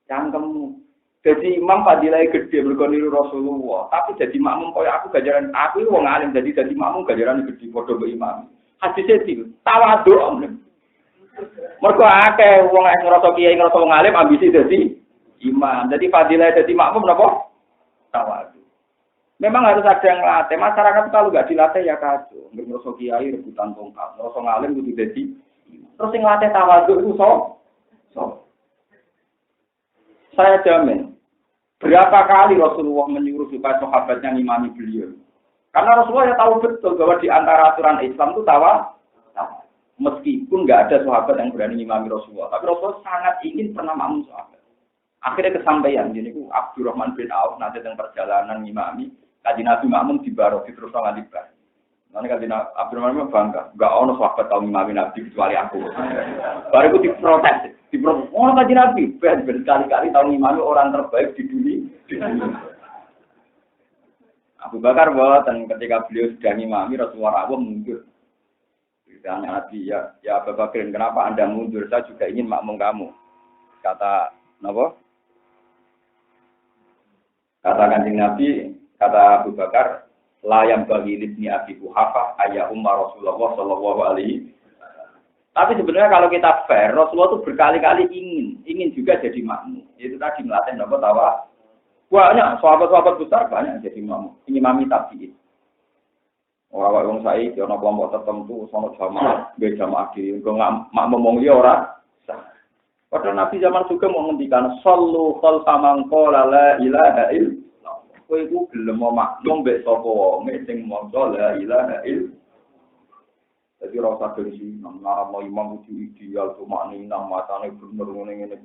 Cangkemmu. Jadi imam fadilah gede berkoniru Rasulullah. Tapi jadi makmum kau aku ganjaran aku wong alim jadi makmum ganjaran gede padha mbek imam. Hadise iki tawadhu. Mergo akeh wong ngrasa kiai ngrasa wong alim ambisi dadi imam. Jadi fadilah jadi makmum napa? Tawadhu. Memang harus ada yang latih. Masyarakat kalau nggak dilatih ya kacau. Ngrasa kiai rebutan tongkat, ngrasa ngalim kudu dadi. Terus sing latih tawadhu itu so. Saya jamin berapa kali Rasulullah menyuruh supaya sahabatnya ngimami beliau. Karena Rasulullah ya tahu betul bahwa di antara aturan Islam itu tawadhu. Meskipun nggak ada sahabat yang berani ngimami Rasulullah, tapi Rasulullah sangat ingin pernah makmum sahabat. Akhirnya kesampaian, jadi ku Abdurrahman bin Auf nanti tentang perjalanan ngimami, kaji Nabi makmum di Barok, terus sama libat. Nanti kan Abdurrahman bangga, enggak ono sahabat tahu ngimami Nabi kecuali aku. Baru itu diprotes. Oh kaji Nabi, berkali-kali tahu ngimami orang terbaik di dunia. Abu Bakar dan ketika beliau sudah ngimami Rasulullah mundur. Ditanya Nabi, ya Abu Bakar, kenapa Anda mundur? Saya juga ingin makmum kamu. Kata Kanjeng Nabi, kata Abu Bakar, layam bagi libni Abi Quhafah ayah Umar Rasulullah Shallallahu Alaihi. Tapi sebenarnya kalau kita fair, Rasulullah itu berkali-kali ingin juga jadi makmum. Itu tadi melatih tawa. Banyak sahabat-sahabat besar banyak jadi makmum. Ini mami tabiin. Orang saya, orang kelompok tertentu, sama jamaah, jamaah diri, enggak makmum wong liya ora sah. Padahal Nabi zaman juga mau ngendikan sallu khalfa man qala la ilaha illallah. Kowe iku gelem makmum mbek sapa wong sing maca la ilaha illallah. Jadi rasa gengsi, ngarang imam kudu ideal cuma nang matane bener ngene.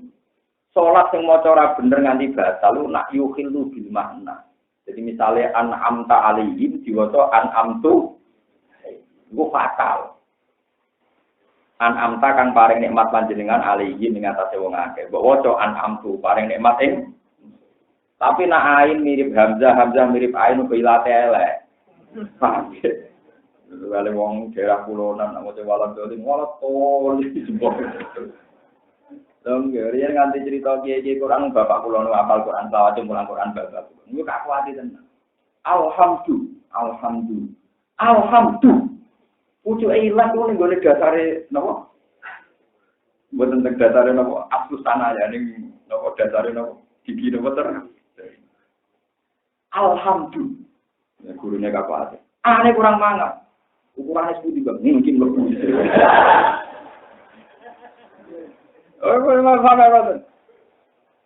Salat sing maca ora bener nganti batal nak yukhillu bil makna. Jadi misalnya an'amta alaihim diwaca an'amtu iku fatal. An'amta kang paring nikmat panjenengan alaihim ing atase wong akeh. Mbok waca an'amtu paring nikmat ing. Tapi nak ain mirip Hamzah mirip ain kok ilate elek. Paham ya? Wale wong daerah kulonan nak maca walan dolim walat tol jembok. Dong riyen nganti cerita kiye-kiye Quran bapak kula nu hafal Quran selawat mulang Quran bapak. Niku gak kuwati tenan. Alhamdulillah. Pucuke ilang kuwi nggone dasare napa? Mboten teng dasare napa? Aslus tanah ya ning napa dasare napa? Gigi napa terus. Alhamdulillah. Ya gurunya gak kuwati. Ane kurang mangan. Ukurane sepudi bang, mungkin lebih.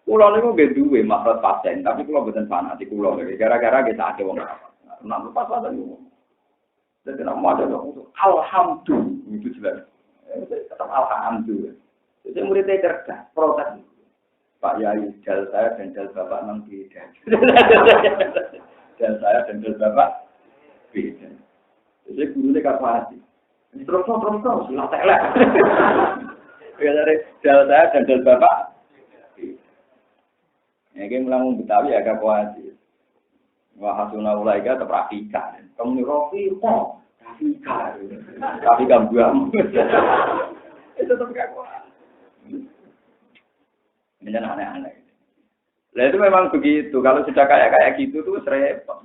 Kulo niku nggih duwe maksud pasien, tapi kulo mboten fanatik kulo. Gara-gara kita ake wong apa. Nak lepas pasan niku. Dadi nak maca alhamdulillah itu jelas. Tetap alhamdulillah. Jadi muridnya cerdas, protes. Pak Yai, dal saya dan dal bapak nang beda. Dan saya dan dal bapak beda. Jadi gurunya kapasi. Terus lah telek. Ya dari dal saya dan dal bapak. Ya kayak mulang Betawi agak kuasi. Wah hasuna ulaika terpraktika. Kamu rofi kok praktika. Tapi gambang. Itu tetap gak kuat. Ini aneh-aneh. Nah itu memang begitu. Kalau sudah kayak gitu tuh repot.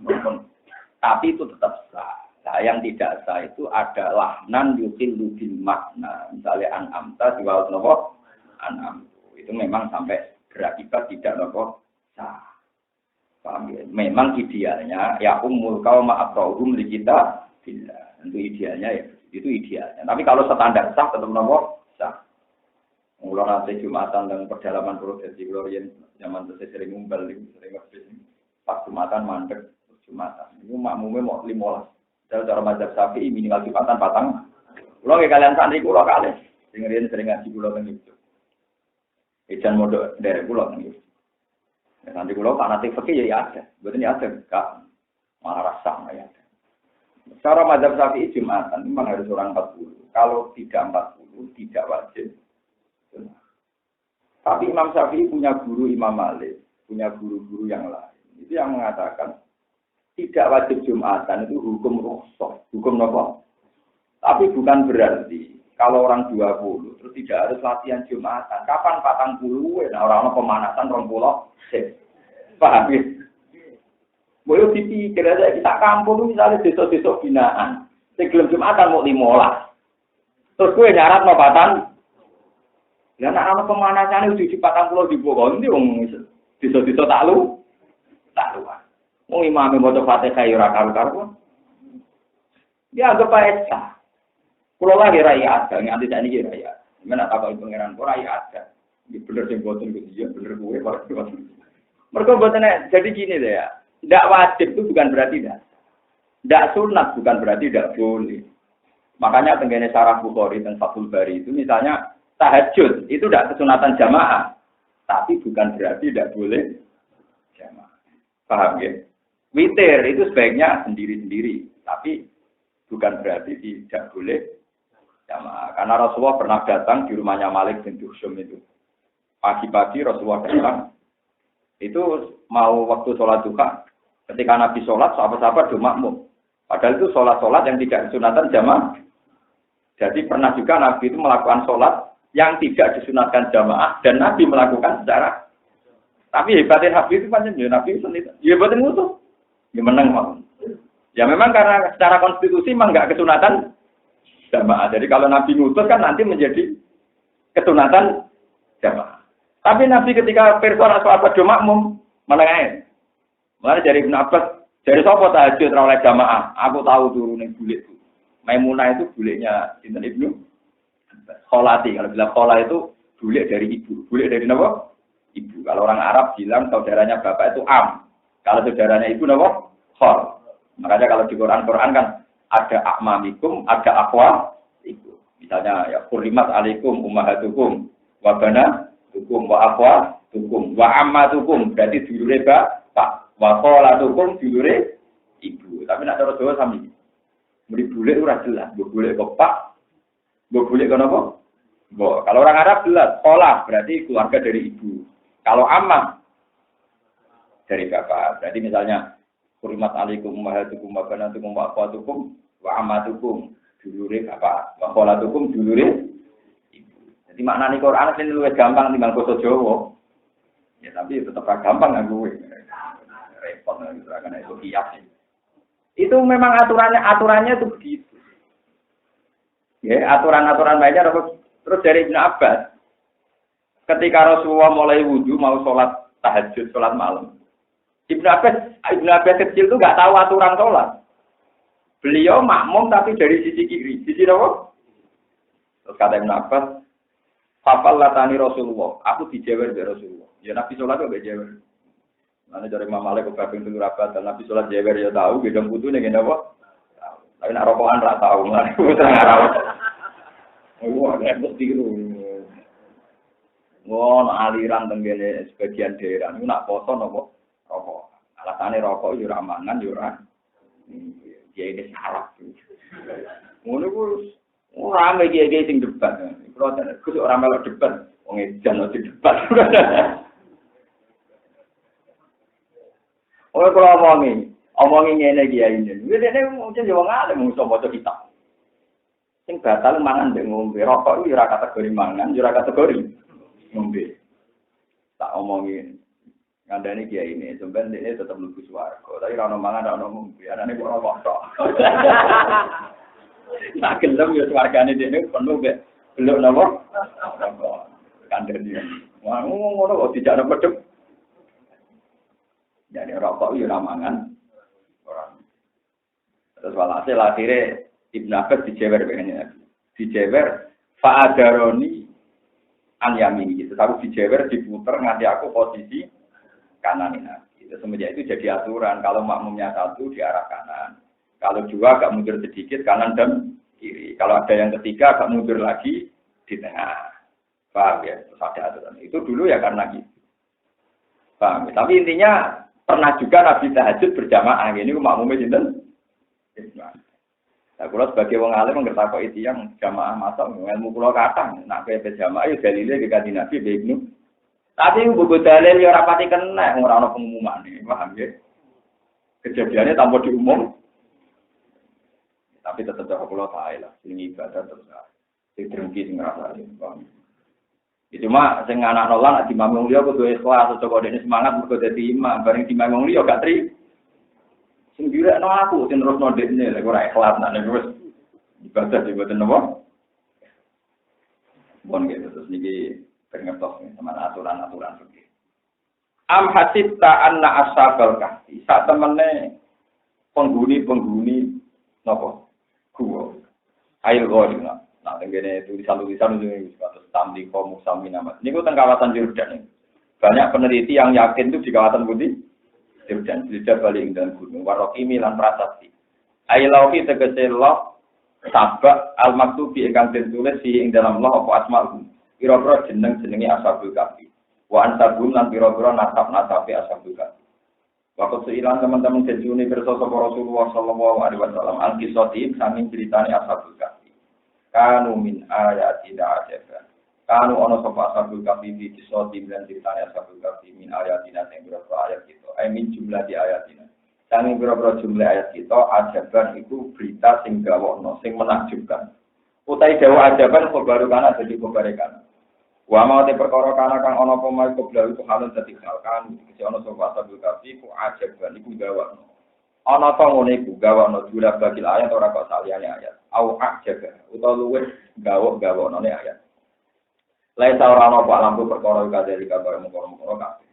Tapi itu tetap sah. Nah, yang tidak sah itu adalah nan yukhillu bil makna. Misalnya an'amta diwaut nopo an'am. Itu memang sampai berakibat tidak nopo sah. Paham ya? Memang idealnya ya ummul qauma aqrahum li kita billah. Itu idealnya ya. Itu idealnya. Tapi kalau standar sah tetap nopo sah. Mulai nanti Jumatan dan perdalaman prosesi Glorian zaman itu sering ngumpul, sering ngebis. Pas Jumatan mandek Jumatan. Itu makmumnya mau 15. Dari cara mazhab Syafi'i minimal Jumatan patang. Kulo nggih kalian santri kulo kalih. Sing riyen sering ngaji kulo teng itu. Ejan modok dari kulo teng itu. Santri kulo fanatik fikih ya ada. Mboten ya ada gak malah rasa ya. Cara mazhab Syafi'i Jumatan memang harus orang 40. Kalau tidak 40 tidak wajib. Tapi Imam Syafi'i punya guru Imam Malik, punya guru-guru yang lain. Itu yang mengatakan tidak wajib Jumatan itu hukum rukhsah, hukum apa? Tapi bukan berarti kalau orang 20 terus tidak harus latihan Jumatan. Kapan 40? Nah orang pemanasan 20. Paham ya? Boleh dipikir aja kita kampung misalnya desa-desa binaan. Sebelum Jumatan mau 15. Terus gue nyarat mau patan. Ya nak ana pemanasan uji 40 di Bogor ndi wong bisa-bisa tak lu. Wong imame maca Fatihah ya ora karo-karo. Dia anggap ae sah. Kulo lagi raya ada, nganti sak niki raya. Menak takoki pangeran ora ya ada. Iki bener sing boten iki ya bener kuwe kok. Mergo boten jadi gini deh ya. Tidak wajib itu bukan berarti tidak. Tidak sunat bukan berarti tidak boleh. Makanya tenggene Syarah Bukhari dan Fathul Bari itu misalnya tahajud itu tidak kesunatan jamaah, tapi bukan berarti tidak boleh jamaah. Paham ya? Witir itu sebaiknya sendiri-sendiri, tapi bukan berarti tidak boleh jamaah. Karena Rasulullah pernah datang di rumahnya Malik bin Duhsyum itu. Pagi-pagi Rasulullah datang, itu mau waktu sholat duha. Ketika Nabi sholat, sahabat-sahabat makmum. Padahal itu sholat-sholat yang tidak disunatkan jamaah. Jadi pernah juga Nabi itu melakukan sholat yang tidak disunatkan jamaah dan Nabi melakukan secara. Tapi hebatnya Nabi itu panjang, Nabi itu sendiri. Ya hebatnya musuh. Ya menang mau. Ya memang karena secara konstitusi memang nggak kesunatan jamaah. Jadi kalau Nabi ngutus kan nanti menjadi kesunatan jamaah. Tapi Nabi ketika persoalan sahabat do makmum menengah. Mulai dari Ibnu Abbas, dari sapa tahajud ra oleh jamaah. Aku tahu turune bulik itu. Maimunah itu buliknya Sinten Ibnu Kholati. Kalau bilang khola itu bulik dari ibu. Bulik dari apa? Ibu. Kalau orang Arab bilang saudaranya bapak itu am. Kalau saudaranya ibu apa? Khol. Makanya kalau di Quran kan ada akmamikum, ada akwa, itu. Misalnya ya kurimat alaikum ummahatukum wa banatukum wa akwa tukum wa ammatukum berarti dulure bapak, wa kholatukum dulure ibu. Tapi nek cara Jawa sami. Muni bulik ora jelas, mbok bulik bapak, mbok bulik kono apa? Mbok. Kalau orang Arab jelas, kholah berarti keluarga dari ibu. Kalau ammah dari bapak. Berarti misalnya kurimat alaikum ummahatukum wa banatukum wa akhwatukum wa ammatukum dulure bapak, wa kholatukum dulure ibu. Jadi maknane Quran ini luwih gampang timbang basa Jawa. Ya tapi tetap gampang nganggo repot karena itu kias. Itu memang aturannya itu begitu. Ya, aturan-aturan banyak terus dari Ibnu Abbas. Ketika Rasulullah mulai wudu mau sholat tahajud, sholat malam. Ibnu Abbas kecil itu nggak tahu aturan sholat. Beliau makmum tapi dari sisi kiri. Sisi apa? Terus kata Ibnu Abbas, "Fafal latani Rasulullah." Aku dijewer dari Rasulullah. Ya Nabi sholat kok gak jewer. Mana dari Imam Malik kok kaping 7 rakaat dan Nabi sholat jewer ya tahu, gedang putune ngene apa? Tapi nak rokokan ra tahu, mari terang ora. Oh, repot tiru. Aliran tenggene sebagian daerah niku nak poso napa? Rokok. Alasane rokok yo ora mangan yo ora. Dia ini salah. Ngono ku ora ame iki sing debat. Kulo terus ora melok debat, wong edan ora debat. Ora kulo omongi ngene iki ya ini. Wis nek mungkin yo wong alim mung iso maca kitab. Sing batal mangan ndek ngombe rokok iki ora kategori mangan, yo ora kategori ngombe. Tak omongin. Ngandani kiai ini, sebenarnya ini tetap lebih swarga. Tapi kalau mangan, kalau ngomong, biaranya kurang waktu. Nah, gelem ya swargane ini penuh be, belum nopo. Kandani. Wah, ngono kok tidak ada pedem. Jadi rokok ya ramangan. Orang. Terus walhasil akhirnya Ibnu Abbas dijewer begini. Dijewer fa'adaroni an yamin gitu. Aku dijewer diputer nganti aku posisi kanan ini. Itu semenjak itu jadi aturan. Kalau makmumnya satu di arah kanan. Kalau dua agak mundur sedikit kanan dan kiri. Kalau ada yang ketiga agak mundur lagi di tengah. Paham ya? Terus ada aturan. Itu dulu ya karena gitu. Paham ya? Tapi intinya pernah juga Nabi tahajud berjamaah. Ini makmumnya sinten? Nah, kalau sebagai wong alim ngerti itu yang jamaah masuk ilmu kula kathah. Nak kowe berjamaah ya dalile ke kanjeng Nabi Ibnu. Tapi buku dalil ya ora pati kena ora ana pengumumane, paham ya? Kejadiannya tanpa diumum. Tapi tetap cara kula sae lah, sing ibadah terus. Sing drengki sing ngrasani, paham. Ya cuma sing anak nolan di mamung liya kudu ikhlas, aja kok dene semangat mergo dadi imam, bareng di mamung liya gak tri. Sing direkno aku sing terusno dekne lek ora ikhlas nek wis ibadah diboten napa. Bon gitu terus niki pengertos sama aturan-aturan seperti. Am hasibta anna ashabal kahfi sak temene penghuni napa gua ail ghaina. Nah tengene tulisan-tulisan itu kados tamli qaum musamin amat. Niku teng kawasan Yordan. Banyak peneliti yang yakin itu di kawasan Budi Yordan, Jilid balik dan gunung Warokimi lan prasasti. Ailauhi tegese Allah sabak al-maktubi ingkang ditulis ing dalam Allah apa asmaul. Pira-pira jenenge Ashabul Kahfi. Wa ansabun lan pira-pira nasab-nasabe Ashabul Kahfi. Waktu seilan teman-teman sejuni bersosok Rasulullah Sallallahu Alaihi Wasallam al-Qisoti saking ceritanya Ashabul Kahfi. Kanu min ayatina ajaban. Kanu ono sapa Ashabul Kahfi di Qisoti dan ceritanya Ashabul Kahfi min ayatina sing berapa ayat kita. Min jumlah di ayatina. Saking berapa jumlah ayat kita ajaban itu berita sing gawono sing menakjubkan. Utai dawa ajaban baru kana jadi kebarekan. Wa ma te perkara kana kang ana apa mai koblau itu halun dadi halkan iki ana sapa Ashabul Kahfi ku ajaban iku gawono. Ana ta ngene iku gawono jula bagil ayat ora kok saliyane ayat. Au ajaban utawa luwih gawono-gawonone ayat. Lain ta ora ana apa lampu perkara kadhe kabar mengkono-mengkono kabeh.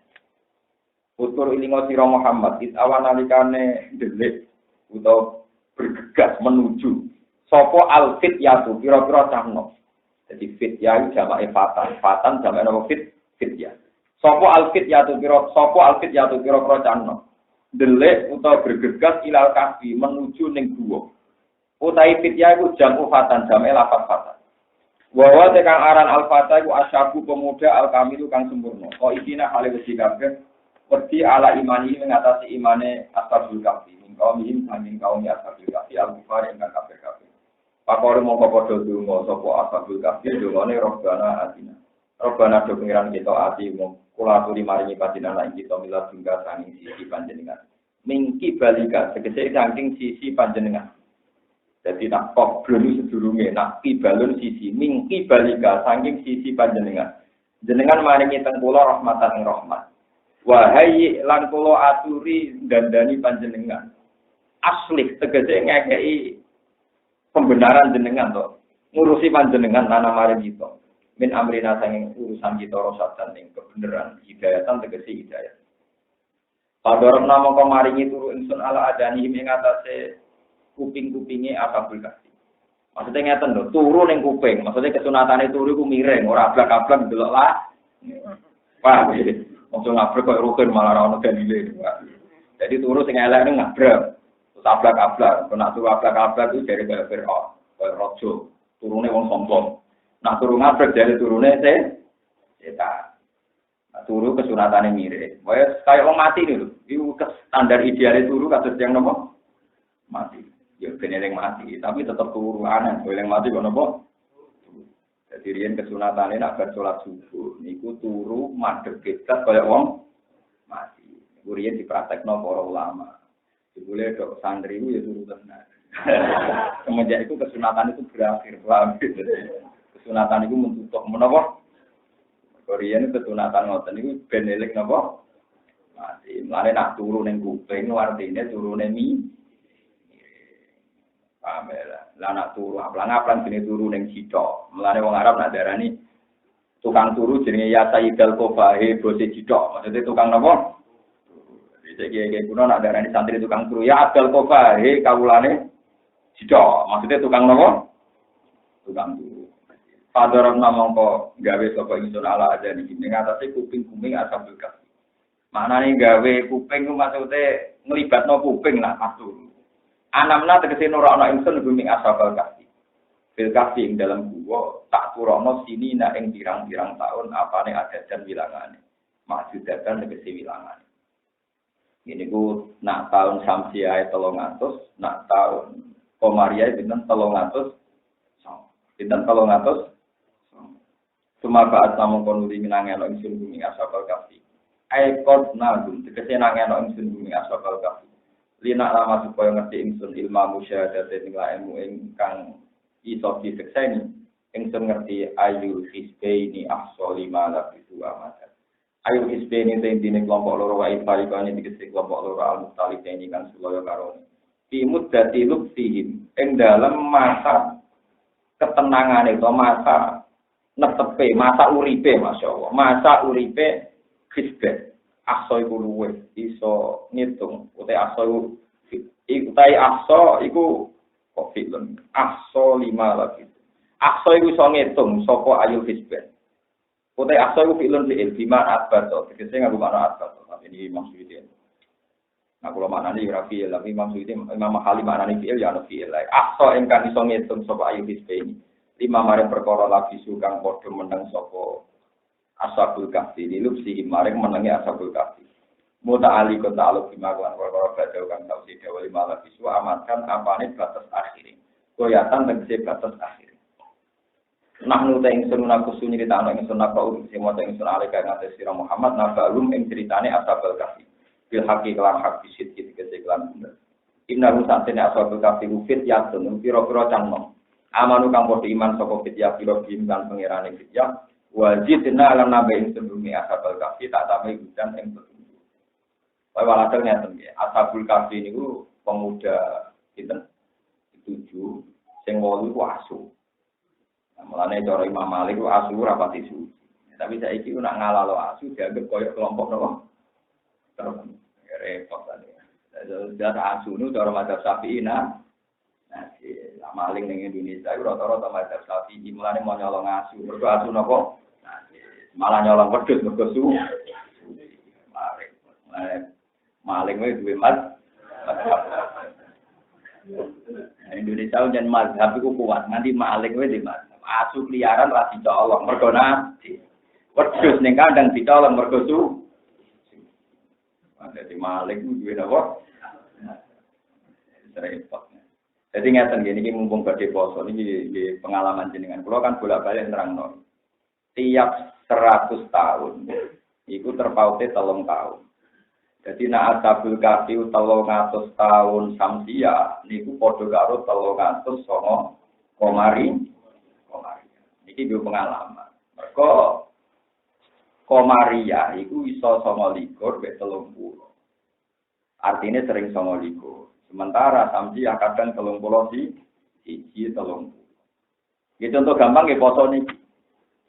Utur ilingo sira Muhammad it awan nalikane delik utawa bergegas menuju sapa alfit yatu pira-pira cahno. Jadi fit ya jamake fatan jamake napa fit ya. Sapa alfit yatu pira-pira cahno. Delik utawa bergegas ilal kahfi menuju ning guwa. Utahe fit ya iku jamu fatan jamake lafaz fatan. Wa tekang aran al-fata iku asyabu pemuda al-kamilu kang sempurna. Kok isine hale wis kabeh wedi ala imani mengatasi imane Ashabul Kahfi. Kaum ini sanging kaum Ashabul Kahfi al-kufar ingkang kafir-kafir. Pakore mongko padha donga sapa Ashabul Kahfi dongane Rabbana atina. Rabbana do pengiran kita ati kula aturi maringi panjenengan kita milah tunggal sanging sisi panjenengan. Mingki balika tegese saking sisi panjenengan. Jadi nak kok belum sedurunge nak kibalun sisi mingki balika saking sisi panjenengan. Jenengan maringi teng kula rahmatan ing rahmat. Wahai lan kula aturi dandani panjenengan. Asli tegese ngekeki pembenaran jenengan to. Ngurusi panjenengan nana maring kita. Min amrina sanging urusan kita rosatan ing kebenaran hidayatan tegese hidayah. Padha namung maringi turu ingsun ala adani ing atase kuping-kupinge Ashabul Kahfi. Maksudnya ngeten lho, turu ning kuping. Maksudnya kesunatane turu iku miring, ora ablak-ablak delok lah. Wah, mosok ngabrek kok rukun malah ora ono dalile. Jadi turu sing elek ning ngabrek. Terus ablak-ablak, kena turu ablak-ablak itu dari kaya Fir'aun, kaya raja. Turune wong sombong. Nah turu ngabrek dari turune setan. Nah turu kesunatane miring. Wes kaya wong mati lho. Iku standar ideale turu kados yang nopo? Mati. Ya bener mati, tapi tetap turu aneh. Boleh mati kok napa? Jadi riyen kesunatane nak bar salat subuh niku turu madhep kiblat kaya wong mati. Niku riyen dipraktekno para ulama. Boleh dok santri itu ya turu tenan. Semenjak itu kesunatan itu berakhir. Kesunatan itu mentutup menapa? Riyen kesunatan ngoten niku ben eling napa? Mati. Mulane nak turu ning kuping artine turune Pamela, lah nak turu, aplang-aplang jenis turu neng Cidok. Mulane wong Arab nak darani tukang turu jenenge ya Sayyidal Kofahe bose Cidok. Maksudnya tukang napa? Jadi kayak kuno nak darani santri tukang turu ya Abdul Kofahe kawulane Cidok. Maksudnya tukang napa? Tukang turu. Padahal namangka gawe sapa ingsun ala aja niki ning atase kuping-kuping Ashabul Kahfi. Maknane gawe kuping ku maksude nglibatno kuping lah pas turu. Anamna tegese nurakno ingsun bumi Ashabul Kahfi. Fil Kahfi ing dalam gua tak turono sini nak ing pirang-pirang tahun apane adadan wilangane. Maksudatan tegese wilangane. Ini ku nak tahun Samsiah 300, nak tahun Komariah pinten 300. Pinten 300. Sumabaat namung kono minangeno ingsun bumi Ashabul Kahfi. Aikot nagum tegese nangeno ingsun bumi Ashabul Kahfi. Lina lama supaya ngerti ingsun ilmu musyahadat ing ilmu ingkang iso disekseni ingsun ngerti ayu hisbaini ahsoli malah bisu amat. Ayu hisbaini dene kelompok loro wae parikane dikese kelompok loro al-mustalif ini kan sulaya karone. Fi muddati lubsihim ing dalem masa ketenangan itu masa netepe masa uripe masyaallah masa uripe hisbe. Akso iku luwih iso ngitung utawa akso utai akso iku kok film akso 5 lagi akso iku iso ngitung saka ayu hisben utai akso iku film fi'il bima atbato tegese nganggo makna atbato tapi ini maksudnya nah kalau maknane ora fi'il tapi maksudnya Imam Mahali maknane fi'il ya ana fi'il lae akso ingkang iso ngitung saka ayu hisben 5 maring perkara lagi sukang padha meneng saka Ashabul Kahfi lilupsi maring menenge Ashabul Kahfi. Muta'ali kota aluk dimakuan perkara baca kang tausi dawali malah bisu amatkan apane batas akhir. Goyatan tegese batas akhir. Nah nute ingsun naku sunyi ditano ingsun napa urip sing maca ingsun alika ngates sira Muhammad nabalum ing critane ashabul kahfi. Bil haqi kelan hak bisit tegese kelan bener. Inna rusantene ashabul kahfi ufit yatun pira-pira canom. Amanu kang padha iman saka fitya pira bimban pangerane fitya wajidna lan nabe ingsun bumi ashabul kahfi tak tambahi hujan ing walhasil ngeten nggih, Ashabul Kahfi niku pemuda pinten? 7 sing 8 iku asu. Mulane cara Imam Malik ku asu ora pati suci. Tapi saiki ku nak ngalalo asu dianggap koyo kelompok napa? Terus repot tadi. Dadi asu nu cara mazhab Syafi'i nah. Nah, maling ning Indonesia iku rata-rata mazhab Syafi'i mulane mau nyolong asu. Mergo asu napa? Nah, malah nyolong wedhus mergo suci. Maling wae duwe mazhab. Indonesia jan mazhab iku kuat, nganti maling wae di mazhab. Asu liaran ra dicolong mergo nabi. Wedhus ning kandang dicolong mergo su. Dadi maling duwe napa? Repot. Jadi ngeten iki mumpung badhe poso niki pengalaman jenengan. Kula kan bolak-balik nerangno. Tiap 100 tahun iku terpaute 3 tahun. Jadi nak Ashabul Kahfi 300 tahun samsia niku padha karo 309 komari. Iki yo pengalaman. Mergo Komaria iku iso 29 mek 30. Artinya sering 29. Sementara samsia kadang 30 siji 30. Iki contoh gampang nggih poso niki.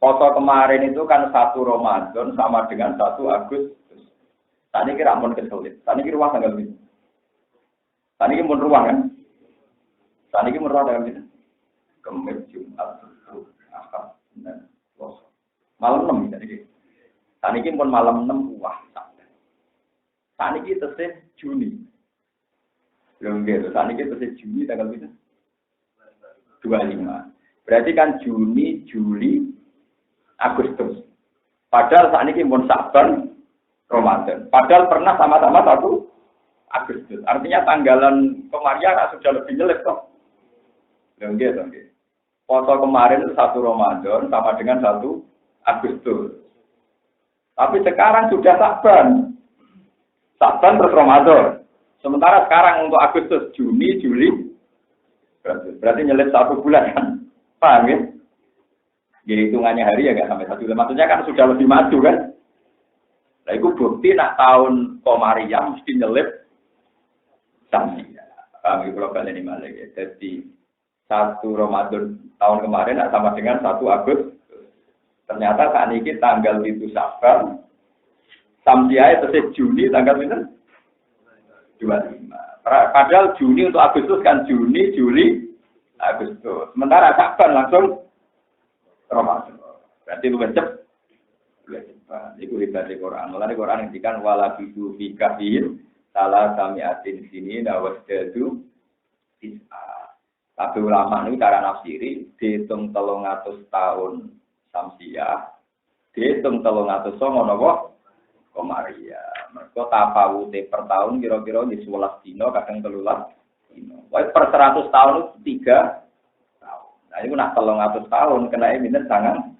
Poso kemarin itu kan 1 Ramadan sama dengan 1 Agustus. Tadi kira ampun kesulit. Tadi kira ruang tanggal ini. Tadi kira pun ruang kan. Tadi kira ruang tanggal ini. Kemis Jumat Ahad dan Selasa. Malam 6 tadi kira. Tadi kira pun malam 6 wah. Tadi kira terus Juni. Belum gitu. Tadi kira terus Juni tanggal ini. 25. Berarti kan Juni, Juli, Agustus. Padahal saat ini pun Saban. Ramadan. Padahal pernah sama-sama 1 Agustus. Artinya tanggalan Komaria sudah lebih jelek toh. Nggih toh nggih. Poso kemarin itu 1 Ramadan sama dengan 1 Agustus. Tapi sekarang sudah Saban. Saban terus Ramadan. Sementara sekarang untuk Agustus, Juni, Juli berarti nyelip 1 bulan kan. Paham ya? Jadi hitungannya hari ya enggak sampai 1 bulan. Maksudnya kan sudah lebih maju kan? Nah, itu bukti nak tahun Komariah mesti nyelip samsia. Kami kalau kalian ini malah ya. Jadi 1 Ramadan tahun kemarin sama dengan 1 Agustus. Ternyata saat ini tanggal itu Saban. Samsia itu Juni tanggal itu 25. Padahal Juni untuk Agustus kan Juni, Juli, Agustus. Sementara Saban langsung Ramadan. Berarti lebih cepat. Iku ribat di Quran. Mulai Quran ngendikan wala bidu fi kahfin salah samiatin sini dawas jadu tis'a. Tapi ulama ini cara nafsiri dihitung 300 tahun samsia, dihitung 300 napa Komaria. Mergo tafawute per tahun kira-kira di 11 dina kadang 13 dina. Wae per 100 tahun itu 3 tahun. Nah iku nak 300 tahun kena minus tangan.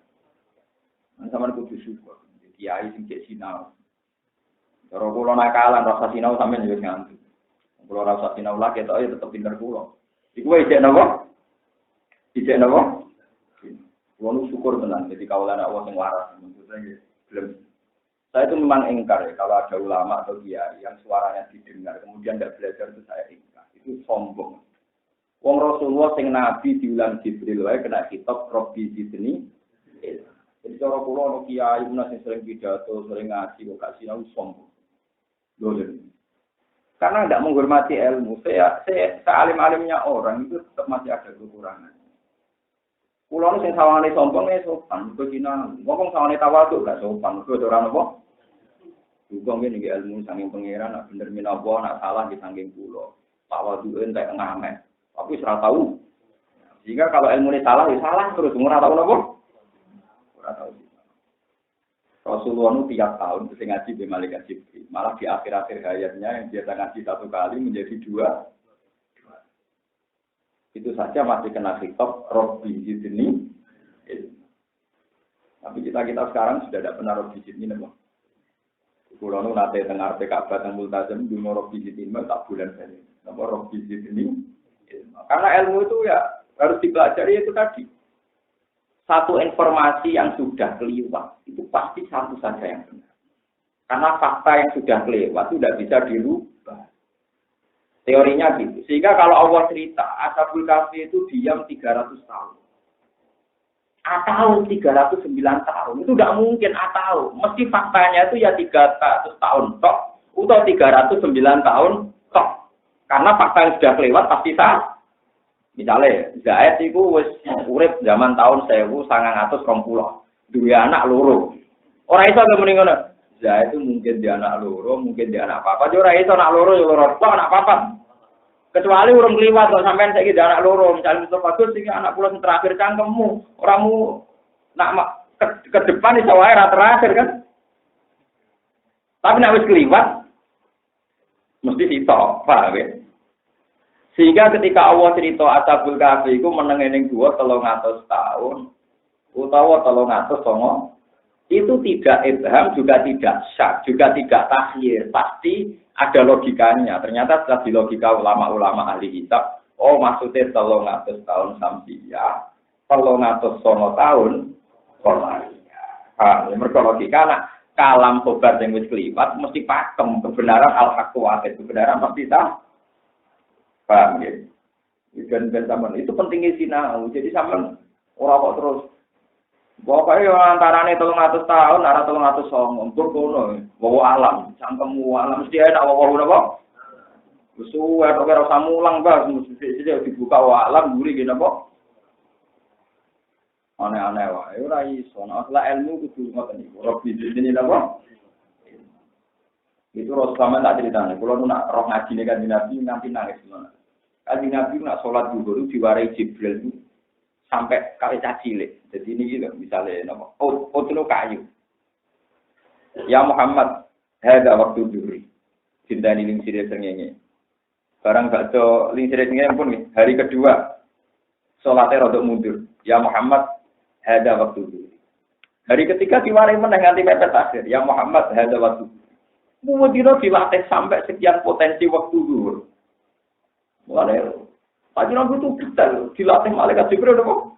Sama kudu syukur. Kiai sing cek sinau. Cara kula nakalan rasa sinau sampeyan yo nganti. Kula rasa sinau lagi tok ya tetep pinter kula. Iku wae cek napa? Cek napa? Kula nu syukur tenan dadi kawalan Allah sing waras. Saya itu memang ingkar ya kalau ada ulama atau kiai yang suaranya didengar kemudian tidak belajar itu saya ingkar. Itu sombong. Wong Rasulullah sing nabi diulang Jibril wae kena kitab Rabbi Zidni. Jadi cara kula ono kiai sing sering pidato, sering ngaji kok gak sinau sombong. Lho. Karena tidak menghormati ilmu. Saya sealim-alimnya orang itu tetap masih ada kekurangan. Kula sing sawangane sombong sopan, kok dina ngomong sawangane tawadhu gak sopan, kok ora napa. Juga ngene iki ilmu saking pangeran nak bener minapa nak salah di saking kula. Tawadhu entek ngamet. Tapi ora tahu. Jika kalau ilmune salah ya salah terus ora tahu napa. Rasulullah itu tiap tahun bisa ngaji di Malaikat Jibril. Malah di akhir-akhir hayatnya yang biasa ngaji 1 kali menjadi 2. Itu saja masih kena khitab Rabbi Zidni. Tapi kita sekarang sudah tidak pernah Rabbi Zidni. Kulo nu nate dengar PKB teng Multazam dungo Rabbi Zidni tak bulan ini. Nama Rabbi Zidni. Karena ilmu itu ya harus dipelajari itu tadi. Satu informasi yang sudah kelewat itu pasti satu saja yang benar. Karena fakta yang sudah kelewat itu tidak bisa dirubah. Teorinya gitu. Sehingga kalau Allah cerita Ashabul Kahfi itu diam 300 tahun. Atau 309 tahun. Itu tidak mungkin atau. Mesti faktanya itu ya 300 tahun tok. Atau 309 tahun tok. Karena fakta yang sudah kelewat pasti sah. Misalnya, Zaid itu wis urip zaman tahun 1920. Dua anak loro. Ora iso muni ngono. Zaid itu mungkin dia anak loro, mungkin dia anak papa. Ora iso anak loro ya loro tok anak papa. Kecuali urung kliwat kok sampean saiki dia anak loro, misalnya Mustafa Gus iki anak kula sing terakhir cangkemmu. Oramu nak ke depan iso wae ra terakhir kan. Tapi nek wis kliwat mesti sitok, paham ya? Sehingga ketika Allah cerita Ashabul Kahfi itu meneng ning 300 tahun utawa 309 itu tidak ibham juga tidak syak juga tidak takhir, pasti ada logikanya. Ternyata setelah di logika ulama-ulama ahli kitab, oh maksudnya 300 tahun samsia, 309 tahun Qamariah. Mergo logika nak kalam khobar sing wis kliwat mesti pakem kebenaran al-haq wa kebenaran pasti tak. Paham ya? Dan zaman itu pentingnya sinau. Jadi sama orang kok terus. Pokoknya antarane 300 tahun, arah 300 song. Untuk kono, bawa alam, cangkemmu alam mesti ada bawa apa? Suwe atau kira samulang bas, mesti dibuka alam guri gini apa? Aneh-aneh wae. Ora iso. Asal ilmu kudu ngoten niku. Rabbi ini apa? Itu Rasulullah tak ceritanya. Kalau nak roh ngaji nih kan Nabi nanti nangis mana? Kanjeng Nabi nak sholat zuhur diwarai Jibril itu sampai kali cilik. Jadi ini gitu misalnya nama otno kayu. Ya Muhammad, ada waktu zuhur. Cinta ning sire sengenge. Barang bakso ning sire sengenge pun hari kedua sholatnya rodok mundur. Ya Muhammad, ada waktu zuhur. Hari ketiga diwarai meneh nganti mepet akhir. Ya Muhammad, ada waktu. Kemudian dilatih sampai sekian potensi waktu zuhur. Mulai, Pak Nabi itu detail, dilatih malaikat Jibril dong.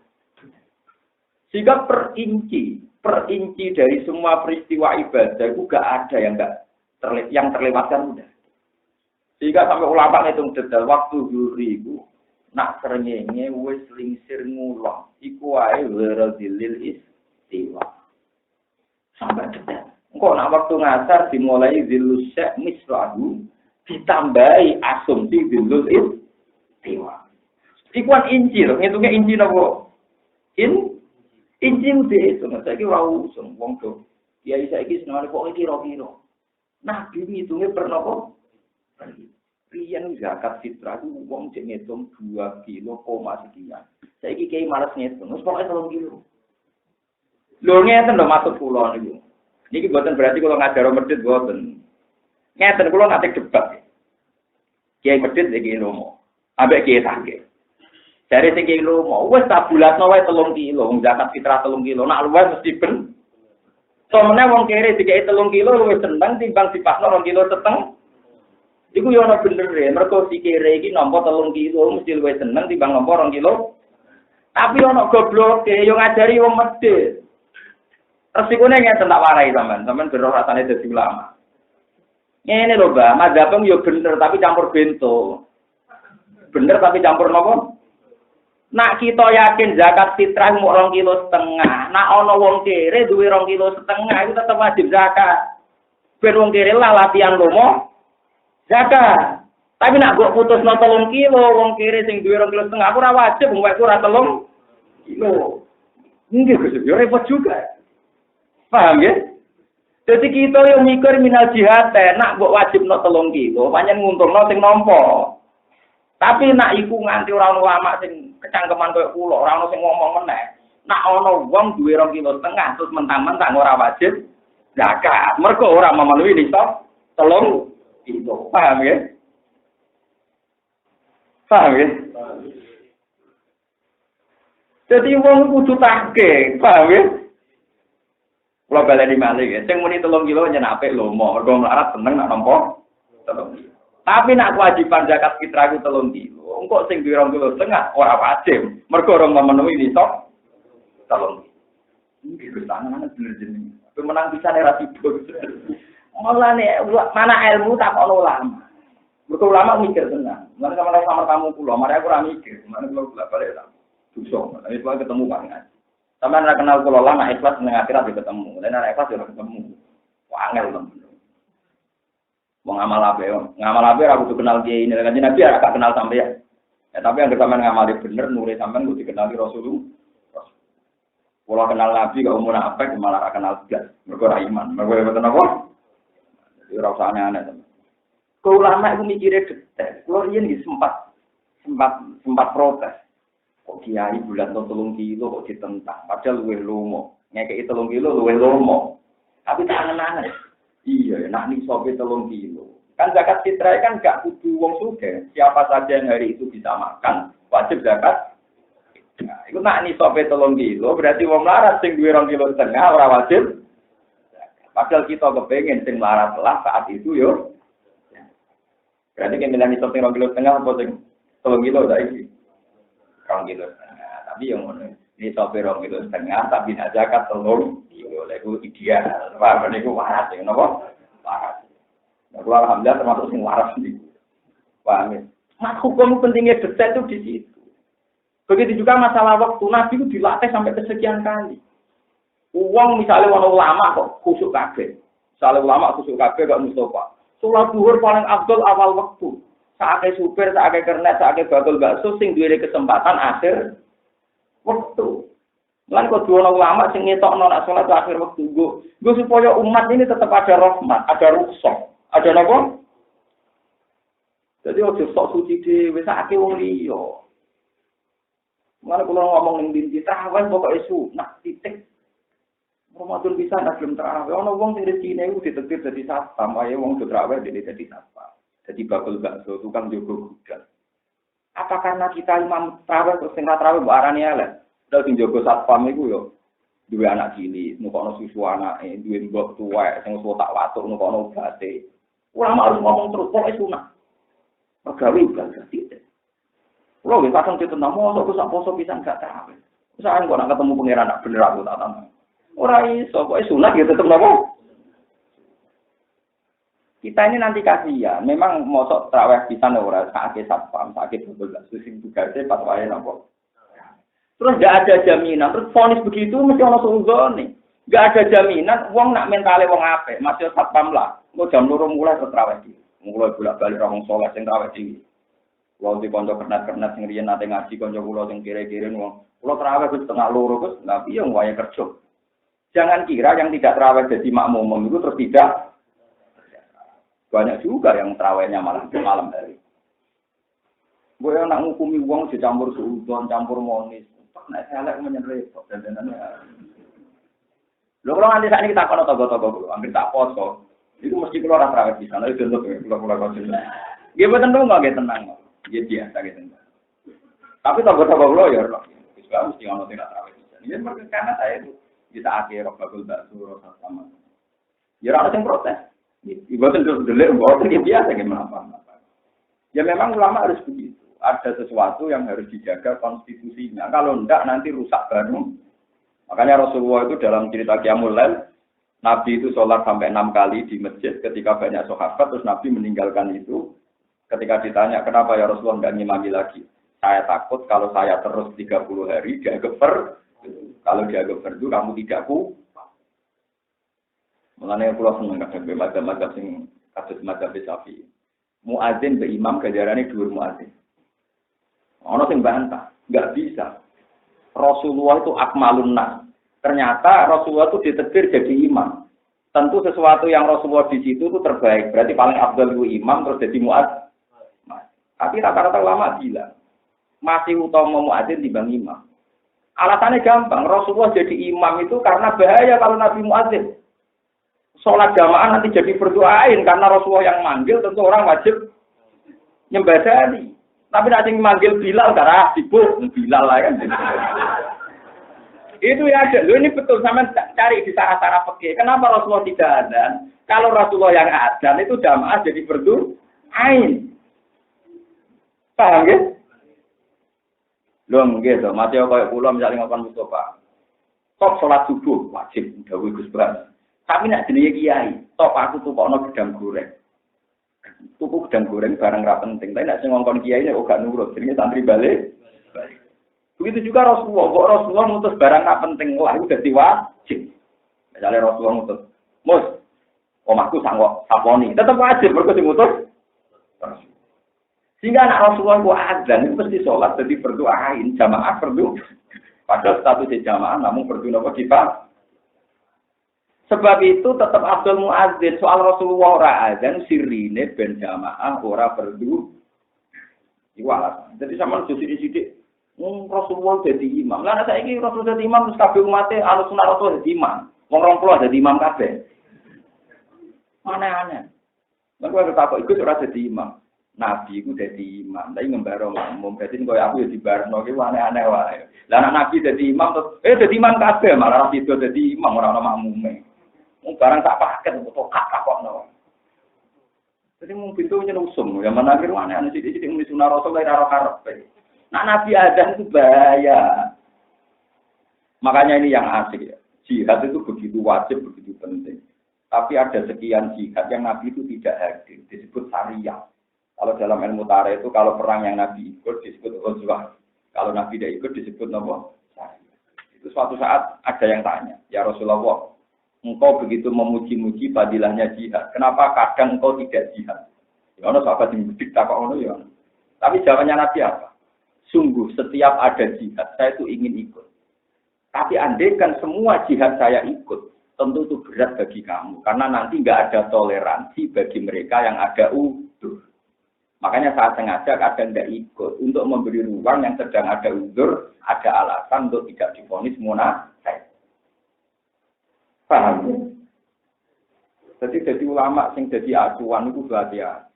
Sehingga perinci dari semua peristiwa ibadah itu gak ada yang terlewatkan udah. Sehingga sampai ulama ngitung detail waktu zuhur itu nak srengenge wis lingsir ngulon, iku wae waradilil istiwa. Sampai detail. Engko nak waktu ngasar dimulai zilus syek mislahu ditambahi asumsi zilus istiwa. Ikuan inci loh, ngitungnya inci nopo. Inci udah itu, saiki ora usum wong do. Kiai saiki senengane kok kira-kira. Nabi ngitungnya per nopo? Riyen zakat fitrah itu wong jek ngitung 2 kilo koma sekian. Saiki kiai males ngitung, wis pokoke 3 kilo. Lho ngeten lho maksud kula niku. Niki boten berarti kula ngajar medhit boten. Ngeten kula nate debat. Kiai medhit iki lomo. Ambek kiai sakit. Dari sing kiai lomo, wis tabulatno wae 3 kilo, wong zakat fitrah 3 kilo. Nak luwih mesti ben. Somene wong kere dikai 3 kilo luwih seneng timbang dipasno 2 kilo seteng. Iku yo ana bener e, mergo si kere iki nampa 3 kilo mesti luwih seneng timbang nampa 2 kilo. Tapi ana gobloke yo ngajari wong medhit. Resikone ngeten tak warai sampean beroh rasane dadi ulama. Ngene lho, Mbak, madzhabem yo bener tapi campur bento. Bener tapi campur napa? Nak kita yakin zakat fitrah mung 2,5 kilo. Nak ana wong kere duwe 2,5 kilo itu tetep wajib zakat. Ben wong kere lah latihan lomo zakat. Tapi nak mbok putusno 3 kilo, wong kere sing duwe 2,5 kilo aku ora wajib wong ora 3 kilo. Nggih Gus, yo repot juga. Paham ya? Jadi kita yang mikir minal jihad, nak mbok wajibno 3 kilo, pancen nguntungno sing nampa. Tapi nak iku nganti ora ono ulama sing kecangkeman koyo kula, ora ono sing ngomong meneh. Nak ana wong duwe 2,5 kilo terus mentang-mentang ora wajib zakat. Mergo ora memenuhi nisab telung kilo. Paham ya? Paham ya? Jadi wong kudu take, paham ya? Kalau baleni malih ya, sing muni 3 kilo nyenapik lomo, mergo melarat seneng nak nampa 3 kilo. Tapi nak kewajiban zakat fitrah ku 3 kilo. Engko sing 2 kilo setengah ora wajib, mergo ora memenuhi nisab 3 kilo. Iki wis tangan bener jenenge. Menang bisa era sibuk. Mulane mana ilmu tak ono ulama. Mergo ulama mikir tenang. Mulane sama tamu kula, mari aku ora mikir, mulane kula balik ta. Dusong, tapi kalau ketemu kan. Sama ora kenal kula lama ikhlas ning akhirat ketemu. Lan ora ikhlas yo ketemu. Wah angel temen. Wong ngamal ape ora kudu kenal kiai ini kan Nabi ora kenal sampeyan. Ya tapi yang sampean ngamali bener nure sampean kudu dikenali Rasulullah. Kula kenal Nabi kok umur apik malah ora kenal blas. Mergo ora iman. Mergo mboten apa? Jadi ora usah aneh-aneh temen. Kula ulama iku mikire detail. Kula riyen iki sempat protes. Kok kiai bulan 3 kilo kok ditentang, padahal luwih lomo. Ngekeki 3 kilo luwih lomo. Tapi tak angen-angen. Iya, nak nisobe 3 kilo. Kan zakat fitrah kan gak kudu wong sugih. Siapa saja yang hari itu bisa makan, wajib zakat. Nah, itu nak nisobe 3 kilo, berarti wong melarat sing duwe 2,5 kilo ora wajib. Padahal kita kepengin sing melarat lah saat itu yo. Berarti kan milih nisab 2,5 kilo apa sing 3 kilo saiki. 2 kilo setengah, tapi yang ini sopir 2 kilo setengah, tapi nak zakat 3 kilo, itu ideal. Wah, ini waras, kenapa? Waras. Nah, alhamdulillah termasuk yang waras nih. Paham ya? Mas hukum pentingnya detail itu di situ. Begitu juga masalah waktu, Nabi itu dilatih sampai kesekian kali. Uang misalnya orang ulama kok khusuk kabeh. Misalnya ulama khusuk kabeh gak Mustafa. Sholat zuhur paling afdol awal waktu. Saake supir, saake kernet, saake bakul bakso sing duwe kesempatan akhir waktu. Lan kok dua ulama sing ngetokno nek salat akhir waktu nggo supaya umat ini tetap ada rahmat, ada rukhsah, ada napa? Jadi ojo sok suci dhewe saake wong liya. Mana kula ngomong ning dinti tarawih pokoke sunah titik. Ramadan bisa ndak gelem tarawih. Ana wong sing rezekine iku ditektir dadi satpam, ayo wong tarawih dene dadi satpam. Jadi bakul bakso, tukang jogo gudang. Apa karena kita imam tarawih terus sing tarawih mbok arani elek? Terus sing jogo satpam iku yo duwe anak cilik, nukono susu anake, duwe mbok tuwek sing wis tak watuk nukono obate. Ulama harus ngomong terus pokoke sunah. Pegawe ibadah titik. Kulo wis pasang ditentang mosok ku sak poso pisan gak tarawih. Saen kok nak ketemu pangeran nak bener aku tak tantang. Ora iso, pokoke sunah ya tetep napa? Kita ini nanti kasihan, memang mosok tarawih pisan ora sakit satpam, sakit betul sing tugasé pas wae napa. Terus enggak ada jaminan, terus vonis begitu mesti ono suzone. Enggak ada jaminan wong nak mentale wong apik, masih satpam lah. Engko jam 2 mulai tarawih iki. Mulai bolak-balik wong saleh sing tarawih iki. Kulo di kanca kernet-kernet sing riyen nate ngaji kanca kula sing kire-kire wong. Kulo tarawih wis setengah 2 Gus, lah piye wong wayahe kerja. Jangan kira yang tidak tarawih jadi makmum itu terus tidak. Banyak juga yang terawihnya malam hari. Gue yang nak ngukumi uang dicampur suudon, campur monis. Nek elek menyen repot dandanane. Lho kalau nanti saat ini kita kono togo-togo, hampir tak poso. Itu mesti keluar terawih di sana itu untuk keluar kosin. Dia betul nggak tenang, dia biasa gitu. Tapi togo-togo lo ya, juga mesti ngono tidak terawih di sana. Ini karena saya itu kita akhir bakul bakso sama. Ya orang yang protes. Ibu tentu delik, itu biasa gimana? Ya memang ulama harus begitu. Ada sesuatu yang harus dijaga konstitusinya. Kalau enggak nanti rusak baru. Makanya Rasulullah itu dalam cerita Qiyamul Lail, Nabi itu sholat sampai 6 kali di masjid ketika banyak sahabat, terus Nabi meninggalkan itu. Ketika ditanya kenapa ya Rasulullah enggak ngimami lagi? Saya takut kalau saya terus 30 hari dianggap kalau dianggap fardu kamu tidak ku. Mulane kula seneng kadang mazhab-mazhab sing kados mazhab Syafi'i. Muadzin be imam gajarane dhuwur muadzin. Ana sing bantah, enggak bisa. Rasulullah itu akmalun nas. Ternyata Rasulullah itu ditetir jadi imam. Tentu sesuatu yang Rasulullah di situ itu terbaik. Berarti paling afdal itu imam terus jadi muadzin. Tapi rata-rata ulama bilang masih utama muadzin dibanding imam. Alasannya gampang, Rasulullah jadi imam itu karena bahaya kalau Nabi muadzin. sholat jamaah nanti jadi berdoain karena Rasulullah yang manggil, tentu orang wajib nyembadani. Tapi nanti manggil Bilal karena sibuk Bilal lah kan. Itu ya ada. Loh, ini betul sama cari di sarah-sarah fikih. Kenapa Rasulullah tidak adzan? Kalau Rasulullah yang adzan itu jamaah jadi berdoain. Paham ya? Loh gitu, mati koyo kula misalnya ngomong Mustafa. Tok salat subuh wajib dawuh Gus Bras. Tapi nek jenenge kiai, tok aku tukokno gedang goreng. Tuku gedang goreng barang ra penting, tapi nek sing ngongkon kiai nek gak nurut, jenenge santri balik. Begitu juga Rasulullah, kok Rasulullah ngutus barang ra penting lah itu dadi wajib. Misalnya Rasulullah ngutus, "Mus, omahku sangko saponi." Tetep wajib mergo sing ngutus. Sehingga anak Rasulullah itu adzan itu mesti sholat jadi berdoain jamaah berdoa. Padahal statusnya jamaah namun berdoa apa kita. Sebab itu tetap Abdul Muazzin soal Rasulullah ora adzan sirine ben jamaah ora berdoa. Iwala. Jadi sama sidik-sidik Rasulullah jadi imam. Lah saiki Rasul jadi imam terus kabeh umate Ahlussunnah Rasul jadi imam. Wong 20 jadi imam kabeh. Aneh-aneh. Mergo ada takut ikut ora jadi imam. Nabi itu jadi imam, tapi ngembaro makmum. Jadi kalau aku ya dibarno, itu aneh-aneh wae. Lah anak Nabi jadi imam terus, jadi imam kabeh malah Nabi itu jadi imam orang makmume. Barang tak paket untuk kak kok no. Jadi mung pintu nyelusum, ya mana kira aneh-aneh sithik-sithik muni sunah Rasul ora karo karepe. Nah Nabi adzan itu bahaya. Makanya ini yang asik ya. Jihad itu begitu wajib, begitu penting. Tapi ada sekian jihad yang Nabi itu tidak hadir, disebut syariah. Kalau dalam ilmu tarikh itu kalau perang yang Nabi ikut disebut ghazwah. Kalau Nabi tidak ikut disebut apa? Itu suatu saat ada yang tanya, "Ya Rasulullah, engkau begitu memuji-muji fadilahnya jihad. Kenapa kadang engkau tidak jihad?" Ya ono sahabat sing bedik takok ngono ya. Tapi jawabannya Nabi apa? Sungguh setiap ada jihad saya itu ingin ikut. Tapi andaikan semua jihad saya ikut, tentu itu berat bagi kamu karena nanti enggak ada toleransi bagi mereka yang ada udzur. Makanya saat sengaja kadang tidak ikut untuk memberi ruang yang sedang ada uzur, ada alasan untuk tidak divonis munafik. Paham? Jadi ulama sing jadi acuan itu hati-hati.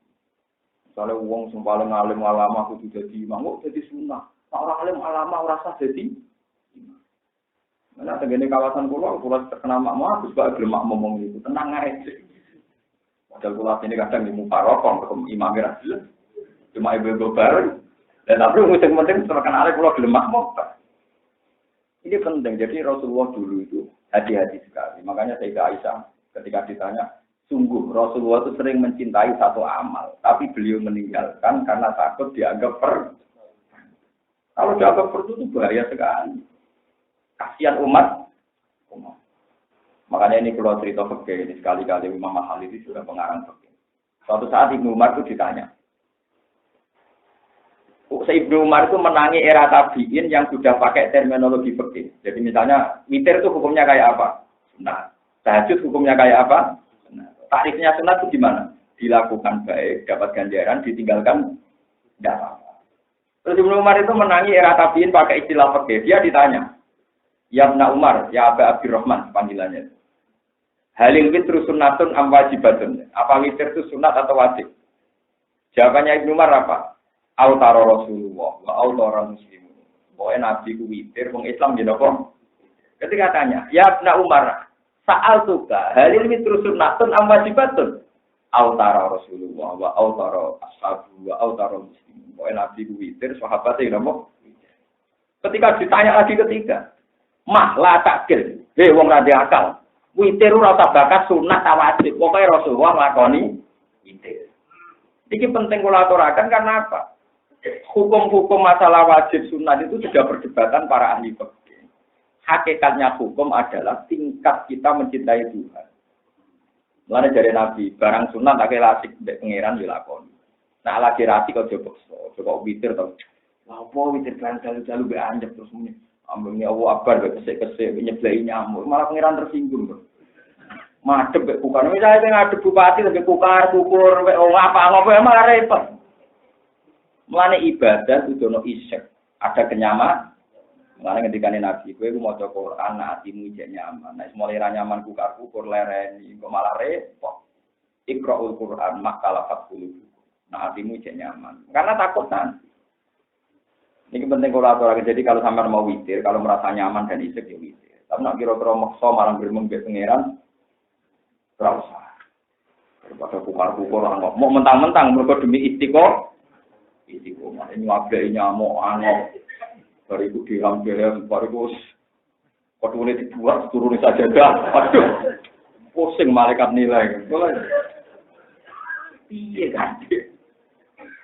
Misalnya wong sing paling alim ulama kudu jadi imam, kok jadi sunnah. Nah, orang alim ulama ora sah jadi imam. Mana tegene kawasan kula terkenal makmum, Gus Bak gelem ngomong itu, tenang ae. Padahal kula sini kadang di muparokon ketemu imam ra jelas. Cuma ibu-ibu bareng. Dan tapi musim-musim terkenal kalau gelem makmum. Ini penting. Jadi Rasulullah dulu itu hati-hati sekali. Makanya Sayyidah Aisyah ketika ditanya, sungguh Rasulullah itu sering mencintai satu amal, tapi beliau meninggalkan karena takut dianggap Kalau dianggap itu bahaya sekali. Kasihan umat. Makanya ini kalau cerita fikih ini sekali-kali Imam Mahali itu sudah pengarang fikih. Suatu saat Ibnu Umar itu ditanya. Ibnu Umar itu menangi era tabi'in yang sudah pakai terminologi fikih. Jadi misalnya witir itu hukumnya kayak apa? Nah, tahajud hukumnya kayak apa? Nah, tarifnya sunat itu gimana? Dilakukan baik, dapat ganjaran, ditinggalkan tidak apa-apa. Terus Ibnu Umar itu menangi era tabi'in pakai istilah fikih. Dia ditanya, "Ya Ibnu Umar, ya Aba Abdurrahman," panggilannya. "Halil witru sunnatun am wajibatun?" Apa witir itu sunat atau wajib? Jawabannya Ibnu Umar apa? Autara Rasulullah wa autara muslimun. Pokoknya Nabi ku witir, wong Islam gitu kok. Ketika tanya, "Ya Ibnu Umar, sa'al tuka, halil witru sunnatun am wajibatun?" Autara Rasulullah wa autara ashabu wa autara muslimun. Pokoknya Nabi ku witir, sahabatnya gitu. Ketika ditanya lagi ketiga, "Mah la takil, wong ra akal. Witir ora usah bakat sunat ta wajib. Pokoke Rasulullah nglakoni witir." Iki penting kula aturaken karena apa? Hukum-hukum masalah wajib sunat itu sudah perdebatan para ahli fikih. Hakikatnya hukum adalah tingkat kita mencintai Tuhan. Mulane dari Nabi, barang sunat tak lasik mbek pangeran dilakoni. Nah lagi rati kok coba witir to. Lah opo witir kan jalu-jalu mbek anjep terus muni. Ambune Allah akbar mbek kesek-kesek nyebleki nyamuk, malah pangeran tersinggung to. Madhep mbek kukar. Misalnya sing ngadep bupati mbek kukar, kukur, mbek apa-apa malah repot. Mulane ibadah kudu ono isek, ada kenyamanan. Mulane ngendikane Nabi, kowe ku maca Quran nek atimu jek nyaman. Nek mulai ra nyaman kukur lereni, kok malah repot. Iqra'ul Quran makalafat qulub. Nek atimu jek nyaman. Karena takut nanti. Ini penting kalau atur. Jadi kalau sampean mau witir, kalau merasa nyaman dan isek ya witir. Tapi nak kira-kira maksa malah bermeng mbek pangeran, ora usah. Daripada kukar-kukar mau mentang-mentang mergo demi istiqomah. Istiqomah ini wae nyamuk angop. Bariku dirang-dirang, bariku kodone dibuat turun saja dah. Waduh. Pusing malaikat nilai. Piye kan?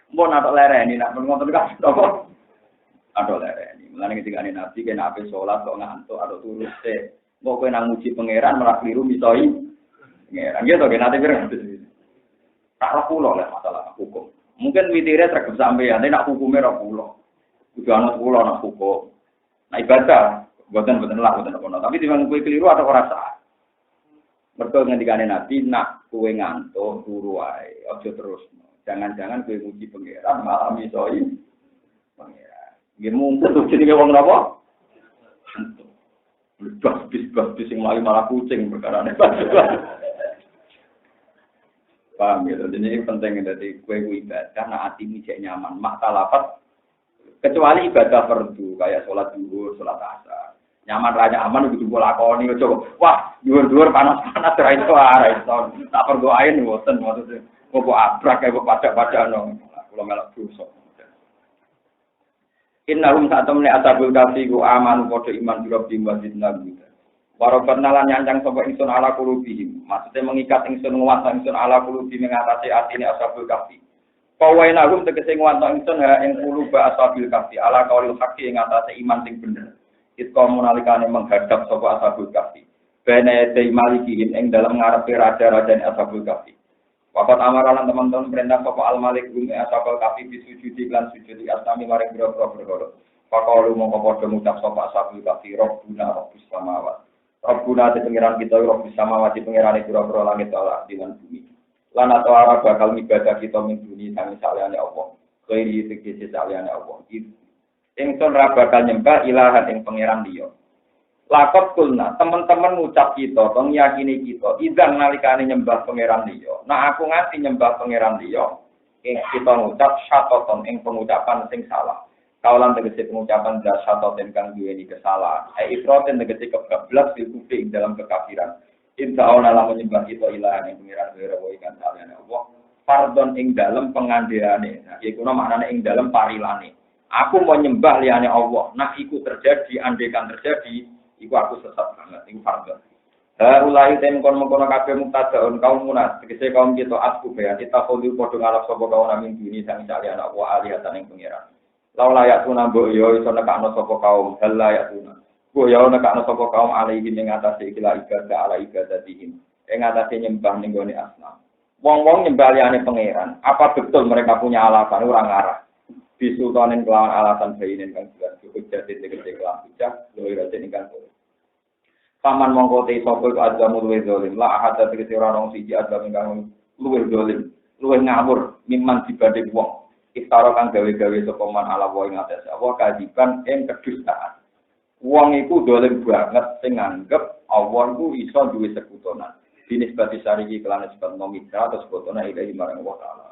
Mun atok lereni nak ngoten kan apa? Atok lereni. Mulane ketika Nabi kena ape salat kok ngantuk atau turu se. Kok kowe nang muji pangeran malah kliru misoi. Pangeran gitu kan ate pirang. Tak kula lah masalah hukum. Mungkin witire sregep sampeyan nek hukume ra kula. Kudu ana kula ana hukum. Nah ibadah, boten lah boten apa. Tapi timbang kowe keliru atau ora sah. Mergo ngendikane Nabi nak kowe ngantuk turu wae, aja terus. Jangan-jangan kowe muji pangeran malah misoi pangeran. Nggih mungkin tuh jenenge wong napa? Bas-bis sing malah kucing perkarane. Paham ya, jadi ini penting dari kue ibadah karena hatimu jek nyaman, mak talafat kecuali ibadah fardu kayak sholat zuhur, sholat asar. Nyaman raja aman begitu bola lakoni coba. Wah, dhuwur-dhuwur panas-panas ra iso. Tak perlu ain mboten maksudnya. Kok abrak kaya padak-padakno. Kula melok dosa. Innahum sa'atum li ashabul kafi ku aman padha iman biro bimbadid nabi. Warobat nalan nyancang sapa ingsun ala kulubihim. Maksudnya mengikat ingsun nguwasa ingsun ala kulubihim ngatasi atine ashabul kafi. Kawain agum tegese nguwasa ingsun ha ing kuluba ashabil kafi ala qaulil haqqi ing atase iman sing bener. Itka munalikane menghadap sapa ashabul kafi. Bene de malikihim ing dalam ngarepe raja-rajane ashabul kafi. Wakat amaralan teman-teman perintah sapa al malik gum ashabul kafi bisujudi lan sujudi asami maring boro-boro berhala. Faqalu mongko padha ngucap sapa ashabul kafi rabbuna rabbus samawati. Rabbuna te pengiran kita rabbus samawati pengiran boro-boro langit ala lan bumi. Lan atau arah bakal ibadah kita min dunia sami saliyane Allah. Khairi tegese saliyane Allah. Ingsun ra bakal nyembah ilahan ing pangeran liya. Lakot kulna, teman-teman ngucap kita, tong yakini kita, idang nalikane nyembah pangeran liya. Nah aku nganti nyembah pangeran liya, kita ngucap syatoton ing pengucapan sing salah. Kaulan tegese pengucapan das syatoten kang duweni kesalahan. Ifroten tegese kebablas filkufi ing dalam kekafiran. Inta Allah lamun nyembah kita ilahan ing pangeran liya wa ikan saliyane Allah. Fardon ing dalam pengandeane. Nah iku maknane ing dalam parilane. Aku mau nyembah liyane Allah. Nah iku terjadi, andekan terjadi, iku aku sesat banget ing fardhu. Ulai ten kon mengkono kabeh muktadaun kaum munat, tegese kaum kita asku bayan kita kudu padha ngalap sapa kaum namin dini sang saliyane Allah alihatan ing pangeran. Laula ya tuna mbok yo iso nekakno sapa kaum hal ya tuna. Mbok yo nekakno sapa kaum alihi ing atase ikilah ibadah ala ibadatihim. Ing atase nyembah ning gone asnam. Wong-wong nyembah liyane pangeran, apa betul mereka punya alasan ora ngarah? Bisultanin kelawan alasan bayin kang jelas cukup jadi tegese kelam bijak luwih rene ingkang boleh. Paman mongko te sapa iku adamu luwih zalim la ahad tegese ora ono siji adam ingkang luwih zalim luwih ngawur mimman dibanding wong iftara kang gawe-gawe sapa man ala wa ing atas Allah kadiban ing kedustaan. Wong iku zalim banget sing nganggep Allah iku iso duwe sekutonan. Dinisbati sariki kelan sebab nomitra atau sekutona ilahi marang Allah Ta'ala.